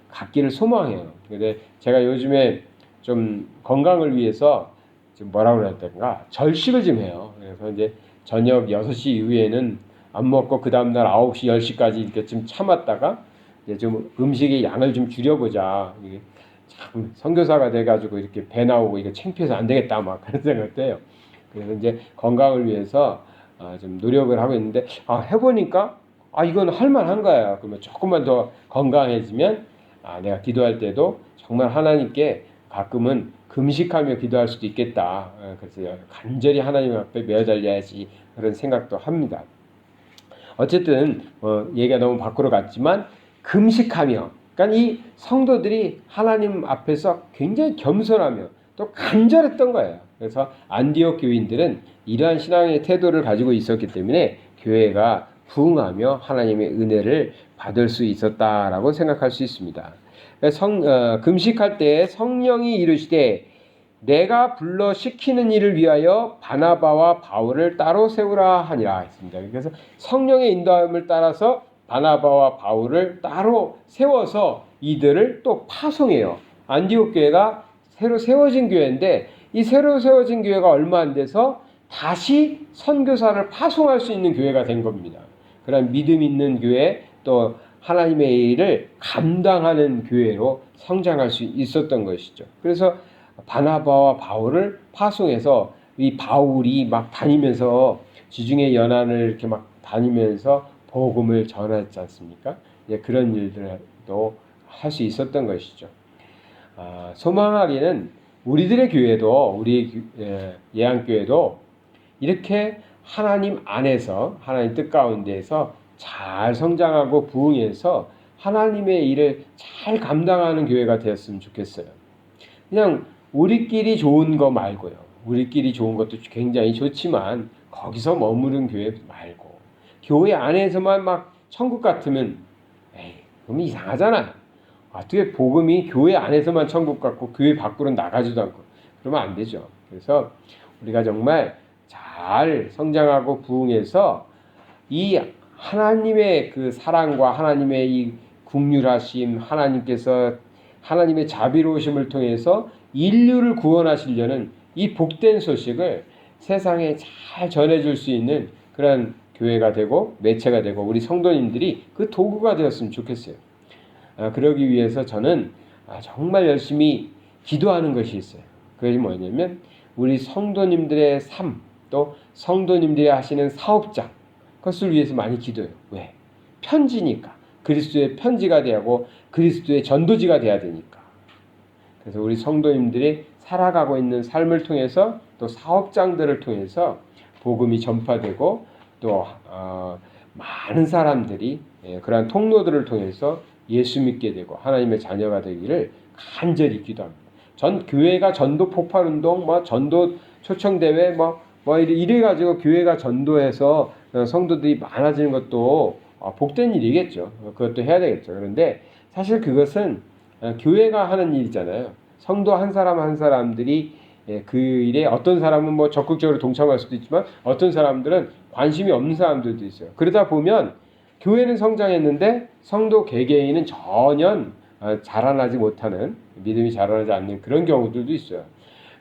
갖기를 소망해요. 근데 제가 요즘에 좀 건강을 위해서 좀 뭐라고 그래야 될까 절식을 좀 해요. 그래서 이제 저녁 6시 이후에는 안 먹고 그 다음날 9시 10시까지 이렇게 좀 참았다가 이제 좀 음식의 양을 좀 줄여보자. 이게 참 선교사가 돼가지고 이렇게 배 나오고 이거 창피해서 안 되겠다 막 그런 생각도 해요. 그래서 이제 건강을 위해서 좀 노력을 하고 있는데 해보니까 이건 할만한 거야. 그러면 조금만 더 건강해지면 내가 기도할 때도 정말 하나님께 가끔은 금식하며 기도할 수도 있겠다. 그래서 간절히 하나님 앞에 매어달려야지 그런 생각도 합니다. 어쨌든 얘기가 너무 밖으로 갔지만 금식하며, 그러니까 이 성도들이 하나님 앞에서 굉장히 겸손하며 또 간절했던 거예요. 그래서 안디옥 교인들은 이러한 신앙의 태도를 가지고 있었기 때문에 교회가 부흥하며 하나님의 은혜를 받을 수 있었다라고 생각할 수 있습니다. 금식할 때 성령이 이르시되 내가 불러 시키는 일을 위하여 바나바와 바울을 따로 세우라 하니라 했습니다. 그래서 성령의 인도함을 따라서 바나바와 바울을 따로 세워서 이들을 또 파송해요. 안디옥 교회가 새로 세워진 교회인데 이 새로 세워진 교회가 얼마 안 돼서 다시 선교사를 파송할 수 있는 교회가 된 겁니다. 그런 믿음 있는 교회, 또 하나님의 일을 감당하는 교회로 성장할 수 있었던 것이죠. 그래서 바나바와 바울을 파송해서 이 바울이 막 다니면서 지중해 연안을 이렇게 막 다니면서 복음을 전했지 않습니까? 그런 일들도 할 수 있었던 것이죠. 소망하기는 우리들의 교회도, 우리 예안교회도 이렇게 하나님 안에서, 하나님 뜻 가운데에서 잘 성장하고 부흥해서 하나님의 일을 잘 감당하는 교회가 되었으면 좋겠어요. 그냥 우리끼리 좋은 거 말고요. 우리끼리 좋은 것도 굉장히 좋지만 거기서 머무른 교회 말고 교회 안에서만 막 천국 같으면 그러면 이상하잖아. 어떻게 복음이 교회 안에서만 천국 같고 교회 밖으로 나가지도 않고 그러면 안 되죠. 그래서 우리가 정말 잘 성장하고 부흥해서 이 하나님의 그 사랑과 하나님의 이 긍휼하심, 하나님께서 하나님의 자비로우심을 통해서 인류를 구원하시려는 이 복된 소식을 세상에 잘 전해줄 수 있는 그런 교회가 되고 매체가 되고 우리 성도님들이 그 도구가 되었으면 좋겠어요. 그러기 위해서 저는 정말 열심히 기도하는 것이 있어요. 그것이 뭐냐면 우리 성도님들의 삶, 또 성도님들이 하시는 사업장, 그것을 위해서 많이 기도해요. 왜? 편지니까. 그리스도의 편지가 되고 그리스도의 전도지가 돼야 되니까. 그래서 우리 성도님들이 살아가고 있는 삶을 통해서 또 사업장들을 통해서 복음이 전파되고 또 많은 사람들이 그러한 통로들을 통해서 예수 믿게 되고 하나님의 자녀가 되기를 간절히 기도합니다. 교회가 전도 폭발 운동, 전도 초청 대회, 이래 가지고 교회가 전도해서 성도들이 많아지는 것도 복된 일이겠죠. 그것도 해야 되겠죠. 그런데 사실 그것은 교회가 하는 일이잖아요. 성도 한 사람 한 사람들이 그 일에 어떤 사람은 적극적으로 동참할 수도 있지만 어떤 사람들은 관심이 없는 사람들도 있어요. 그러다 보면 교회는 성장했는데 성도 개개인은 전혀 자라나지 못하는, 믿음이 자라나지 않는 그런 경우들도 있어요.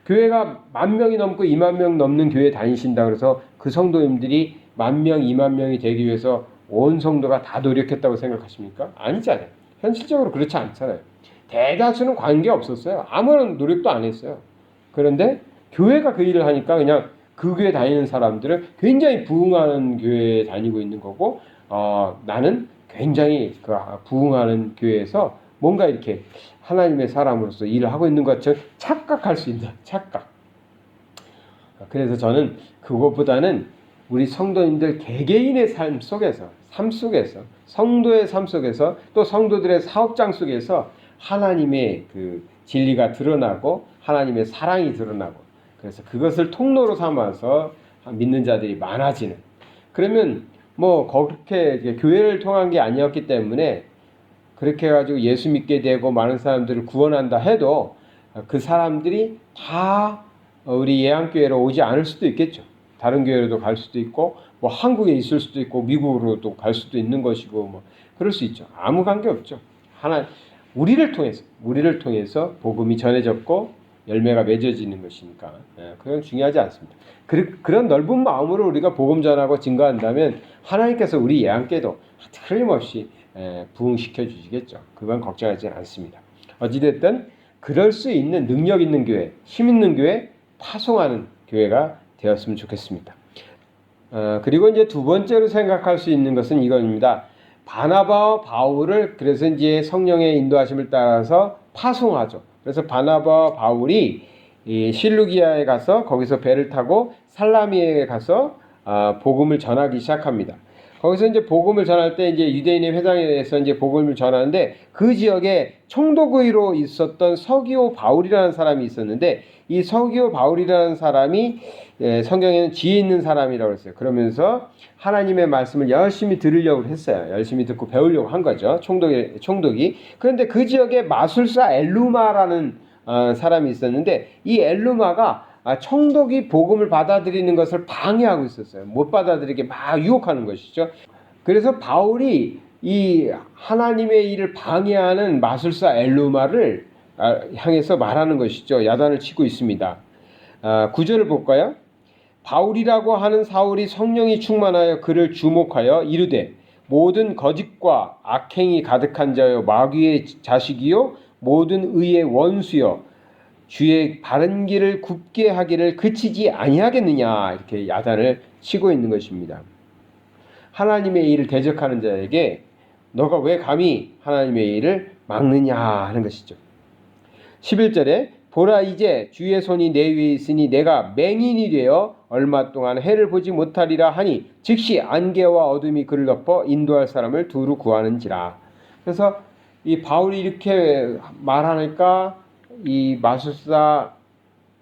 교회가 10,000명이 넘고 20,000명 넘는 교회 다니신다 그래서 그 성도님들이 10,000명, 20,000명이 되기 위해서 온 성도가 다 노력했다고 생각하십니까? 아니잖아요. 현실적으로 그렇지 않잖아요. 대다수는 관계없었어요. 아무런 노력도 안 했어요. 그런데 교회가 그 일을 하니까 그냥 그 교회 다니는 사람들은 굉장히 부흥하는 교회에 다니고 있는 거고 나는 굉장히 그 부흥하는 교회에서 뭔가 이렇게 하나님의 사람으로서 일을 하고 있는 것처럼 착각할 수 있는 착각. 그래서 저는 그것보다는 우리 성도님들 개개인의 삶 속에서 성도의 삶 속에서 또 성도들의 사업장 속에서 하나님의 그 진리가 드러나고 하나님의 사랑이 드러나고 그래서 그것을 통로로 삼아서 믿는 자들이 많아지는, 그러면 그렇게 교회를 통한 게 아니었기 때문에 그렇게 해가지고 예수 믿게 되고 많은 사람들을 구원한다 해도 그 사람들이 다 우리 예안교회로 오지 않을 수도 있겠죠. 다른 교회로도 갈 수도 있고 한국에 있을 수도 있고 미국으로도 갈 수도 있는 것이고 그럴 수 있죠. 아무 관계 없죠. 우리를 통해서 복음이 전해졌고 열매가 맺어지는 것이니까 그건 중요하지 않습니다. 그런 넓은 마음으로 우리가 복음 전하고 증거한다면 하나님께서 우리 예안교회도 틀림없이 부흥시켜 주시겠죠. 그건 걱정하지 않습니다. 어찌됐든 그럴 수 있는 능력 있는 교회, 힘 있는 교회, 파송하는 교회가 되었으면 좋겠습니다. 그리고 이제 두 번째로 생각할 수 있는 것은 이겁니다. 바나바와 바울을 그래서 이제 성령의 인도하심을 따라서 파송하죠. 그래서 바나바와 바울이 이 실루기아에 가서 거기서 배를 타고 살라미에 가서 복음을 전하기 시작합니다. 거기서 이제 복음을 전할 때 이제 유대인의 회당에서 이제 복음을 전하는데 그 지역에 총독의로 있었던 서기오 바울이라는 사람이 있었는데 이 서기오 바울이라는 사람이 성경에는 지혜 있는 사람이라고 했어요. 그러면서 하나님의 말씀을 열심히 들으려고 했어요. 열심히 듣고 배우려고 한 거죠. 총독이. 그런데 그 지역에 마술사 엘루마라는 사람이 있었는데 이 엘루마가 총독이 복음을 받아들이는 것을 방해하고 있었어요. 못 받아들이게 막 유혹하는 것이죠. 그래서 바울이 이 하나님의 일을 방해하는 마술사 엘루마를 향해서 말하는 것이죠. 야단을 치고 있습니다. 9절을 볼까요? 바울이라고 하는 사울이 성령이 충만하여 그를 주목하여 이르되 모든 거짓과 악행이 가득한 자여 마귀의 자식이요 모든 의의 원수여 주의 바른 길을 굽게 하기를 그치지 아니하겠느냐 이렇게 야단을 치고 있는 것입니다. 하나님의 일을 대적하는 자에게 너가 왜 감히 하나님의 일을 막느냐 하는 것이죠. 11절에 보라 이제 주의 손이 내 위에 있으니 내가 맹인이 되어 얼마 동안 해를 보지 못하리라 하니 즉시 안개와 어둠이 그를 덮어 인도할 사람을 두루 구하는지라. 그래서 이 바울이 이렇게 말하니까 이 마술사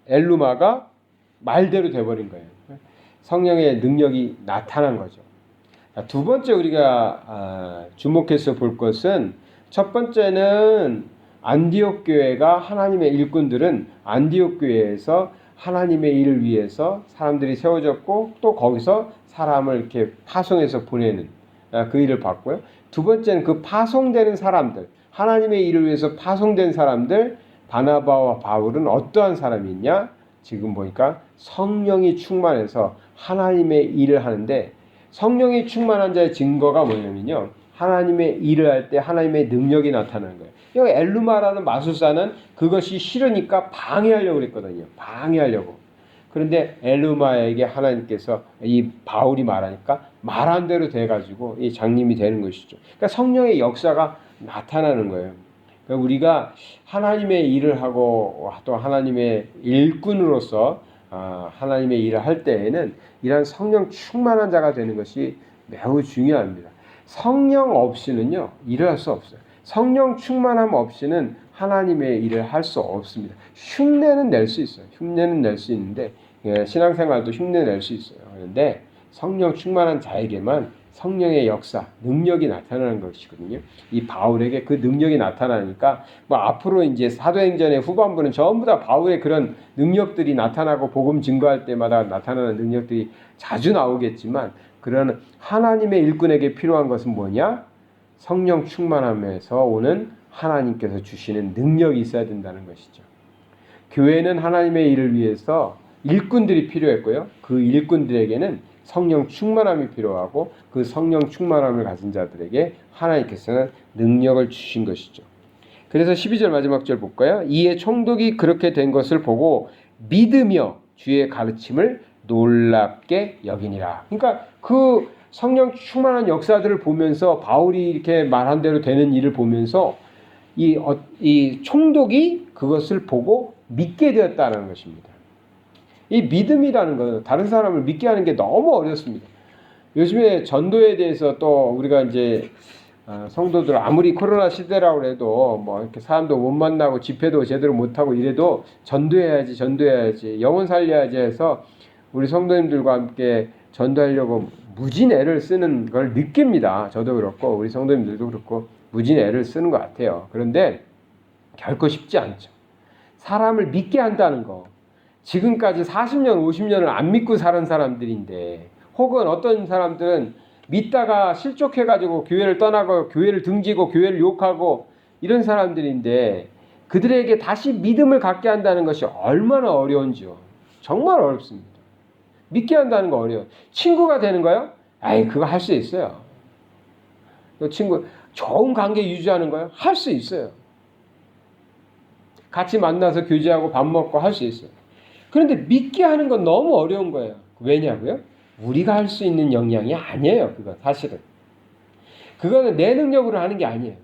엘루마가 말대로 돼버린 거예요. 성령의 능력이 나타난 거죠. 두 번째 우리가 주목해서 볼 것은 첫 번째는 안디옥 교회가 하나님의 일꾼들은 안디옥 교회에서 하나님의 일을 위해서 사람들이 세워졌고 또 거기서 사람을 이렇게 파송해서 보내는 그 일을 봤고요. 두 번째는 그 파송되는 사람들, 하나님의 일을 위해서 파송된 사람들, 바나바와 바울은 어떠한 사람이냐? 지금 보니까 성령이 충만해서 하나님의 일을 하는데 성령이 충만한 자의 증거가 뭐냐면요. 하나님의 일을 할 때 하나님의 능력이 나타나는 거예요. 여기 엘루마라는 마술사는 그것이 싫으니까 방해하려고 그랬거든요. 방해하려고. 그런데 엘루마에게 하나님께서 이 바울이 말하니까 말한 대로 돼가지고 이 장님이 되는 것이죠. 그러니까 성령의 역사가 나타나는 거예요. 그러니까 우리가 하나님의 일을 하고 또 하나님의 일꾼으로서 하나님의 일을 할 때에는 이런 성령 충만한 자가 되는 것이 매우 중요합니다. 성령 없이는요 일을 할 수 없어요. 성령 충만함 없이는 하나님의 일을 할 수 없습니다. 흉내는 낼 수 있어요. 흉내는 낼 수 있는데 신앙생활도 흉내 낼 수 있어요. 그런데 성령 충만한 자에게만 성령의 역사, 능력이 나타나는 것이거든요. 이 바울에게 그 능력이 나타나니까 뭐 앞으로 이제 사도행전의 후반부는 전부 다 바울의 그런 능력들이 나타나고 복음 증거할 때마다 나타나는 능력들이 자주 나오겠지만 그런 하나님의 일꾼에게 필요한 것은 뭐냐? 성령 충만함에서 오는 하나님께서 주시는 능력이 있어야 된다는 것이죠. 교회는 하나님의 일을 위해서 일꾼들이 필요했고요. 그 일꾼들에게는 성령 충만함이 필요하고 그 성령 충만함을 가진 자들에게 하나님께서는 능력을 주신 것이죠. 그래서 12절 마지막 절 볼까요? 이에 총독이 그렇게 된 것을 보고 믿으며 주의 가르침을 놀랍게 여기니라. 그러니까 그 성령 충만한 역사들을 보면서 바울이 이렇게 말한 대로 되는 일을 보면서 이 총독이 그것을 보고 믿게 되었다는 것입니다. 이 믿음이라는 것은 다른 사람을 믿게 하는 게 너무 어렵습니다. 요즘에 전도에 대해서 또 우리가 이제 성도들 아무리 코로나 시대라고 해도 뭐 이렇게 사람도 못 만나고 집회도 제대로 못 하고 이래도 전도해야지 영혼 살려야지 해서 우리 성도님들과 함께 전도하려고 무진 애를 쓰는 걸 느낍니다. 저도 그렇고 우리 성도님들도 그렇고 무진 애를 쓰는 것 같아요. 그런데 결코 쉽지 않죠. 사람을 믿게 한다는 거. 지금까지 40년, 50년을 안 믿고 사는 사람들인데 혹은 어떤 사람들은 믿다가 실족해가지고 교회를 떠나고 교회를 등지고 교회를 욕하고 이런 사람들인데 그들에게 다시 믿음을 갖게 한다는 것이 얼마나 어려운지요. 정말 어렵습니다. 믿게 한다는 거 어려워요. 친구가 되는 거요? 아이 그거 할 수 있어요. 친구 좋은 관계 유지하는 거예요? 할 수 있어요. 같이 만나서 교제하고 밥 먹고 할 수 있어요. 그런데 믿게 하는 건 너무 어려운 거예요. 왜냐고요? 우리가 할 수 있는 역량이 아니에요. 그건 사실은. 그거는 내 능력으로 하는 게 아니에요.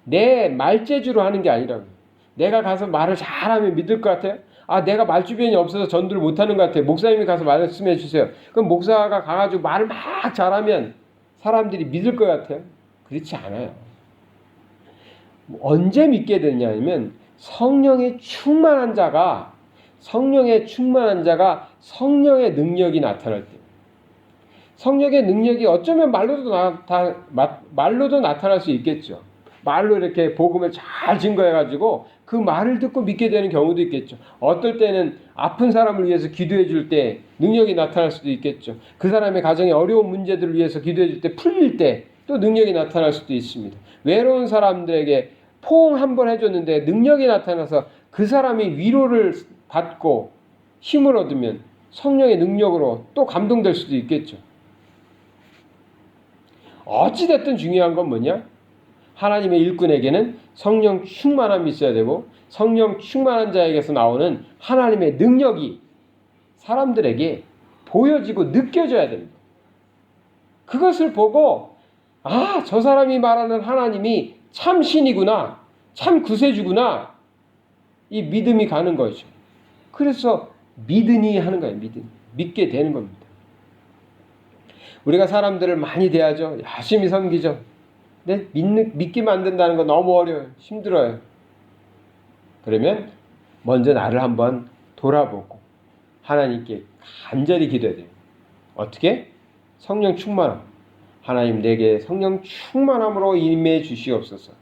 내 말재주로 하는 게 아니라고요. 내가 가서 말을 잘하면 믿을 것 같아요? 아, 내가 말주변이 없어서 전도를 못하는 것 같아요. 목사님이 가서 말씀해 주세요. 그럼 목사가 가가지고 말을 막 잘하면 사람들이 믿을 것 같아요? 그렇지 않아요. 언제 믿게 되냐면 성령에 충만한 자가 성령의 능력이 나타날 때, 성령의 능력이 어쩌면 말로도 나타날 수 있겠죠. 말로 이렇게 복음을 잘 증거해가지고 그 말을 듣고 믿게 되는 경우도 있겠죠. 어떨 때는 아픈 사람을 위해서 기도해 줄 때 능력이 나타날 수도 있겠죠. 그 사람의 가정에 어려운 문제들을 위해서 기도해 줄 때 풀릴 때 또 능력이 나타날 수도 있습니다. 외로운 사람들에게 포옹 한 번 해줬는데 능력이 나타나서 그 사람이 위로를 받고 힘을 얻으면 성령의 능력으로 또 감동될 수도 있겠죠. 어찌됐든 중요한 건 뭐냐? 하나님의 일꾼에게는 성령 충만함이 있어야 되고 성령 충만한 자에게서 나오는 하나님의 능력이 사람들에게 보여지고 느껴져야 됩니다. 그것을 보고 아, 저 사람이 말하는 하나님이 참 신이구나, 참 구세주구나, 이 믿음이 가는 거죠. 그래서 믿으니 하는 거예요. 믿게 되는 겁니다. 우리가 사람들을 많이 대하죠. 열심히 섬기죠. 근데 믿게 만든다는 건 너무 어려워요. 힘들어요. 그러면 먼저 나를 한번 돌아보고 하나님께 간절히 기도해야 돼요. 어떻게? 성령 충만함. 하나님 내게 성령 충만함으로 임해 주시옵소서.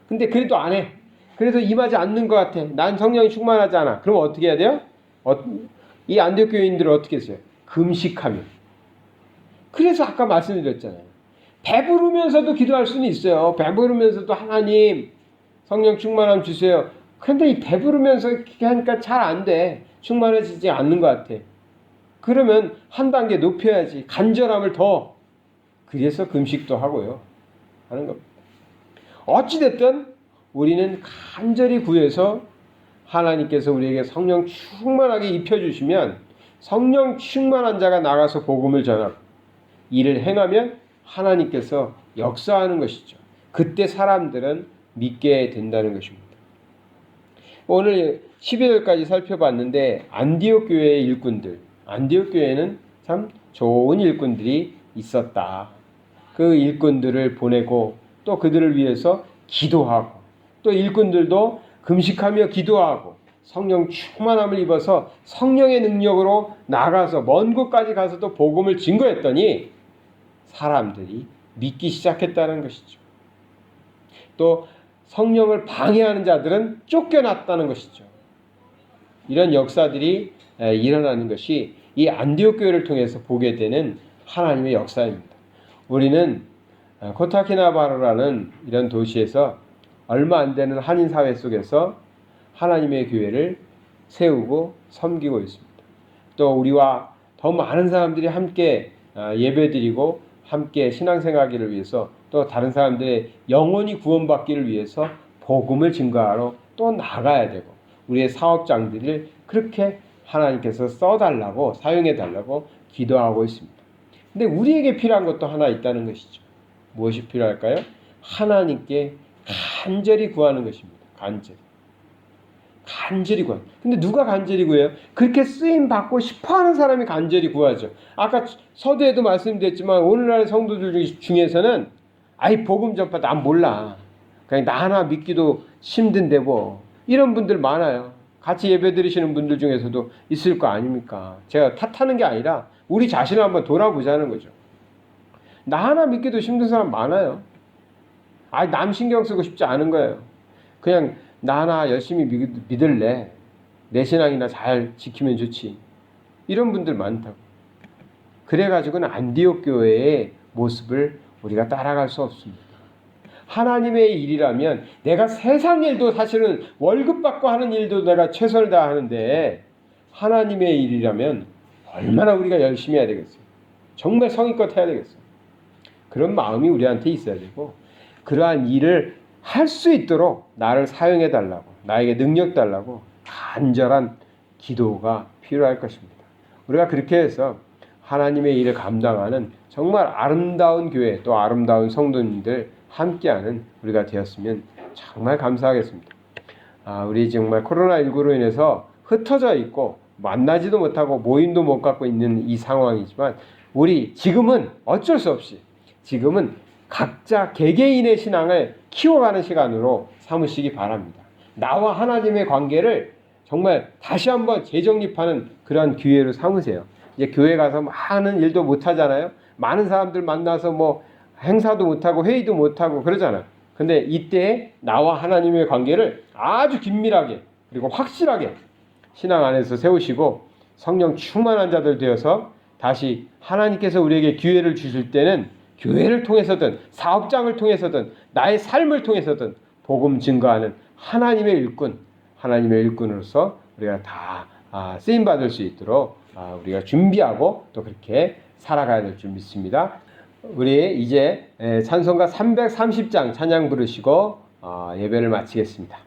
근데 그래도 안 해. 그래서 임하지 않는 것 같아. 난 성령이 충만하지 않아. 그럼 어떻게 해야 돼요? 이 안디옥 교인들은 어떻게 했어요? 금식하며. 그래서 아까 말씀드렸잖아요. 배부르면서도 기도할 수는 있어요. 배부르면서도 하나님 성령 충만함 주세요. 그런데 이 배부르면서 하니까 잘 안 돼. 충만해지지 않는 것 같아. 그러면 한 단계 높여야지. 간절함을 더. 그래서 금식도 하고요. 하는 겁니다. 어찌됐든 우리는 간절히 구해서 하나님께서 우리에게 성령 충만하게 입혀주시면 성령 충만한 자가 나가서 복음을 전하고 이를 행하면 하나님께서 역사하는 것이죠. 그때 사람들은 믿게 된다는 것입니다. 오늘 12절까지 살펴봤는데 안디옥 교회의 일꾼들, 안디옥 교회는 참 좋은 일꾼들이 있었다. 그 일꾼들을 보내고 또 그들을 위해서 기도하고 또 일꾼들도 금식하며 기도하고 성령 충만함을 입어서 성령의 능력으로 나가서 먼 곳까지 가서도 복음을 증거했더니 사람들이 믿기 시작했다는 것이죠. 또 성령을 방해하는 자들은 쫓겨났다는 것이죠. 이런 역사들이 일어나는 것이 이 안디옥 교회를 통해서 보게 되는 하나님의 역사입니다. 우리는 코타키나바루라는 이런 도시에서 얼마 안 되는 한인 사회 속에서 하나님의 교회를 세우고 섬기고 있습니다. 또 우리와 더 많은 사람들이 함께 예배드리고 함께 신앙생활하기를 위해서 또 다른 사람들의 영혼이 구원받기를 위해서 복음을 증거하러 또 나가야 되고 우리의 사업장들을 그렇게 하나님께서 써달라고 사용해달라고 기도하고 있습니다. 근데 우리에게 필요한 것도 하나 있다는 것이죠. 무엇이 필요할까요? 하나님께 간절히 구하는 것입니다. 간절히 구하는. 근데 누가 간절히 구해요? 그렇게 쓰임 받고 싶어하는 사람이 간절히 구하죠. 아까 서두에도 말씀드렸지만 오늘날의 성도들 중에서는 아이 복음 전파 난 몰라. 그냥 나 하나 믿기도 힘든데 뭐 이런 분들 많아요. 같이 예배 드리시는 분들 중에서도 있을 거 아닙니까? 제가 탓하는 게 아니라 우리 자신을 한번 돌아보자는 거죠. 나 하나 믿기도 힘든 사람 많아요. 남 신경 쓰고 싶지 않은 거예요. 그냥 나 하나 열심히 믿을래. 내 신앙이나 잘 지키면 좋지. 이런 분들 많다고. 그래가지고는 안디옥 교회의 모습을 우리가 따라갈 수 없습니다. 하나님의 일이라면 내가 세상 일도 사실은 월급 받고 하는 일도 내가 최선을 다하는데 하나님의 일이라면 얼마나 우리가 열심히 해야 되겠어요. 정말 성의껏 해야 되겠어요. 그런 마음이 우리한테 있어야 되고 그러한 일을 할 수 있도록 나를 사용해 달라고, 나에게 능력 달라고 간절한 기도가 필요할 것입니다. 우리가 그렇게 해서 하나님의 일을 감당하는 정말 아름다운 교회, 또 아름다운 성도님들 함께하는 우리가 되었으면 정말 감사하겠습니다. 우리 정말 코로나19로 인해서 흩어져 있고 만나지도 못하고 모임도 못 갖고 있는 이 상황이지만, 우리 지금은 어쩔 수 없이 지금은 각자 개개인의 신앙을 키워가는 시간으로 삼으시기 바랍니다. 나와 하나님의 관계를 정말 다시 한번 재정립하는 그런 기회로 삼으세요. 이제 교회 가서 많은 일도 못 하잖아요. 많은 사람들 만나서 뭐 행사도 못 하고 회의도 못 하고 그러잖아요. 근데 이때 나와 하나님의 관계를 아주 긴밀하게 그리고 확실하게 신앙 안에서 세우시고 성령 충만한 자들 되어서 다시 하나님께서 우리에게 기회를 주실 때는 교회를 통해서든 사업장을 통해서든 나의 삶을 통해서든 복음 증거하는 하나님의 일꾼으로서 우리가 다 쓰임 받을 수 있도록 우리가 준비하고 또 그렇게 살아가야 될 줄 믿습니다. 우리 이제 찬송가 330장 찬양 부르시고 예배를 마치겠습니다.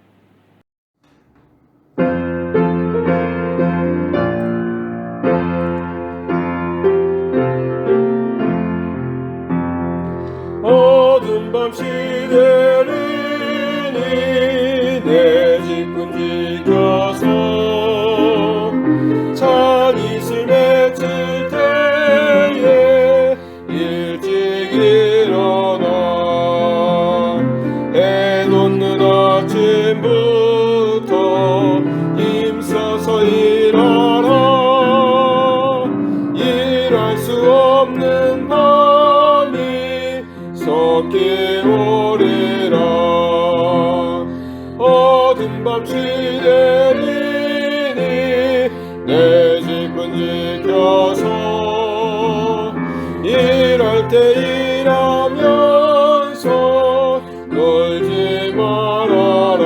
어두운 밤 시대를 내 집은 지켜서 찬 이슬 맺힐 때에 일찍 일어나 해 돋는 아침부터 힘써서 일하라. 일할 수 없는 밤이 섞이 오리라. 어두운 밤 시내리니 내 집은 지켜서 일할 때 일하면서 놀지 말아라.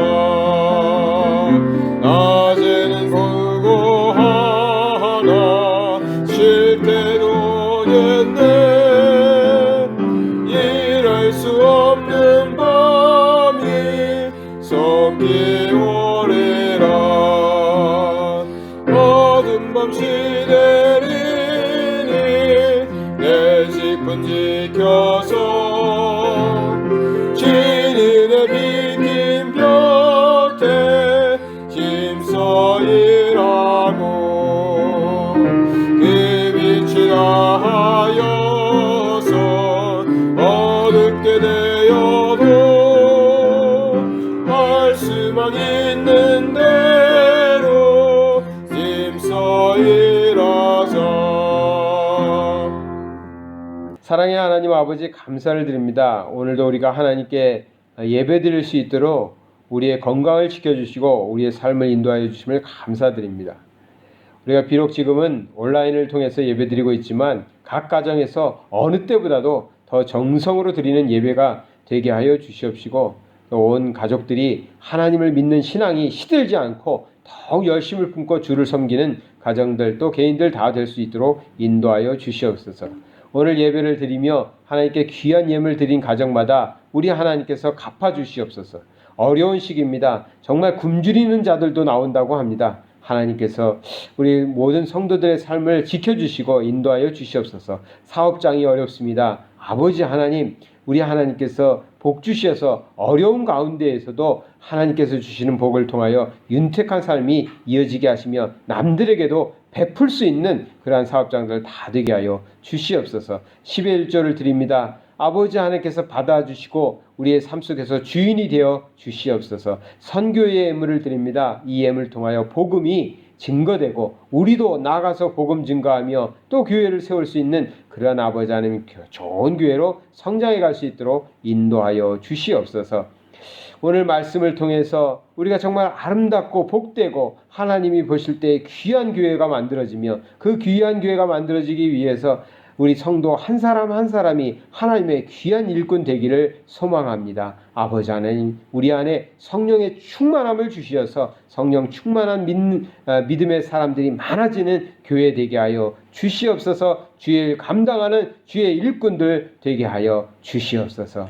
낮에는 골고 하나 쉴 때도 겠네. 일할 수 없는 밤이 섞이 오리라. 어두운 밤 시내리니 내 집은 지켜서 진인의 비긴 벽에 힘써 일하고 그 빛이 다하여서 어둡게 되어도 말씀만 있는 대로 힘써 일하자. 사랑의 하나님 아버지, 감사를 드립니다. 오늘도 우리가 하나님께 예배드릴 수 있도록 우리의 건강을 지켜주시고 우리의 삶을 인도하여 주심을 감사드립니다. 우리가 비록 지금은 온라인을 통해서 예배드리고 있지만 각 가정에서 어느 때보다도 더 정성으로 드리는 예배가 되게 하여 주시옵시고, 또 온 가족들이 하나님을 믿는 신앙이 시들지 않고 더욱 열심을 품고 주를 섬기는 가정들, 또 개인들 다 될 수 있도록 인도하여 주시옵소서. 오늘 예배를 드리며 하나님께 귀한 예물 드린 가정마다 우리 하나님께서 갚아주시옵소서. 어려운 시기입니다. 정말 굶주리는 자들도 나온다고 합니다. 하나님께서 우리 모든 성도들의 삶을 지켜주시고 인도하여 주시옵소서. 사업장이 어렵습니다. 아버지 하나님, 우리 하나님께서 복 주셔서 어려운 가운데에서도 하나님께서 주시는 복을 통하여 윤택한 삶이 이어지게 하시며 남들에게도 베풀 수 있는 그러한 사업장들 다 되게 하여 주시옵소서. 10의 1조를 드립니다. 아버지 하나님께서 받아주시고 우리의 삶 속에서 주인이 되어 주시옵소서. 선교의 예물을 드립니다. 이 예물을 통하여 복음이 증거되고 우리도 나가서 복음 증거하며 또 교회를 세울 수 있는 그러한 아버지 하나님 좋은 교회로 성장해 갈 수 있도록 인도하여 주시옵소서. 오늘 말씀을 통해서 우리가 정말 아름답고 복되고 하나님이 보실 때 귀한 교회가 만들어지며 그 귀한 교회가 만들어지기 위해서 우리 성도 한 사람 한 사람이 하나님의 귀한 일꾼 되기를 소망합니다. 아버지 하나님, 우리 안에 성령의 충만함을 주시어서 성령 충만한 믿음의 사람들이 많아지는 교회 되게 하여 주시옵소서. 주의 일 감당하는 주의 일꾼들 되게 하여 주시옵소서.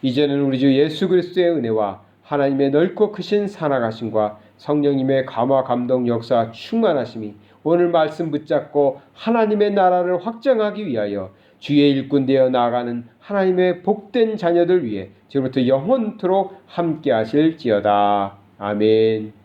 이제는 우리 주 예수 그리스도의 은혜와 하나님의 넓고 크신 사랑하심과 성령님의 감화 감동 역사 충만하심이 오늘 말씀 붙잡고 하나님의 나라를 확장하기 위하여 주의 일꾼 되어 나아가는 하나님의 복된 자녀들 위해 지금부터 영원토록 함께 하실지어다. 아멘.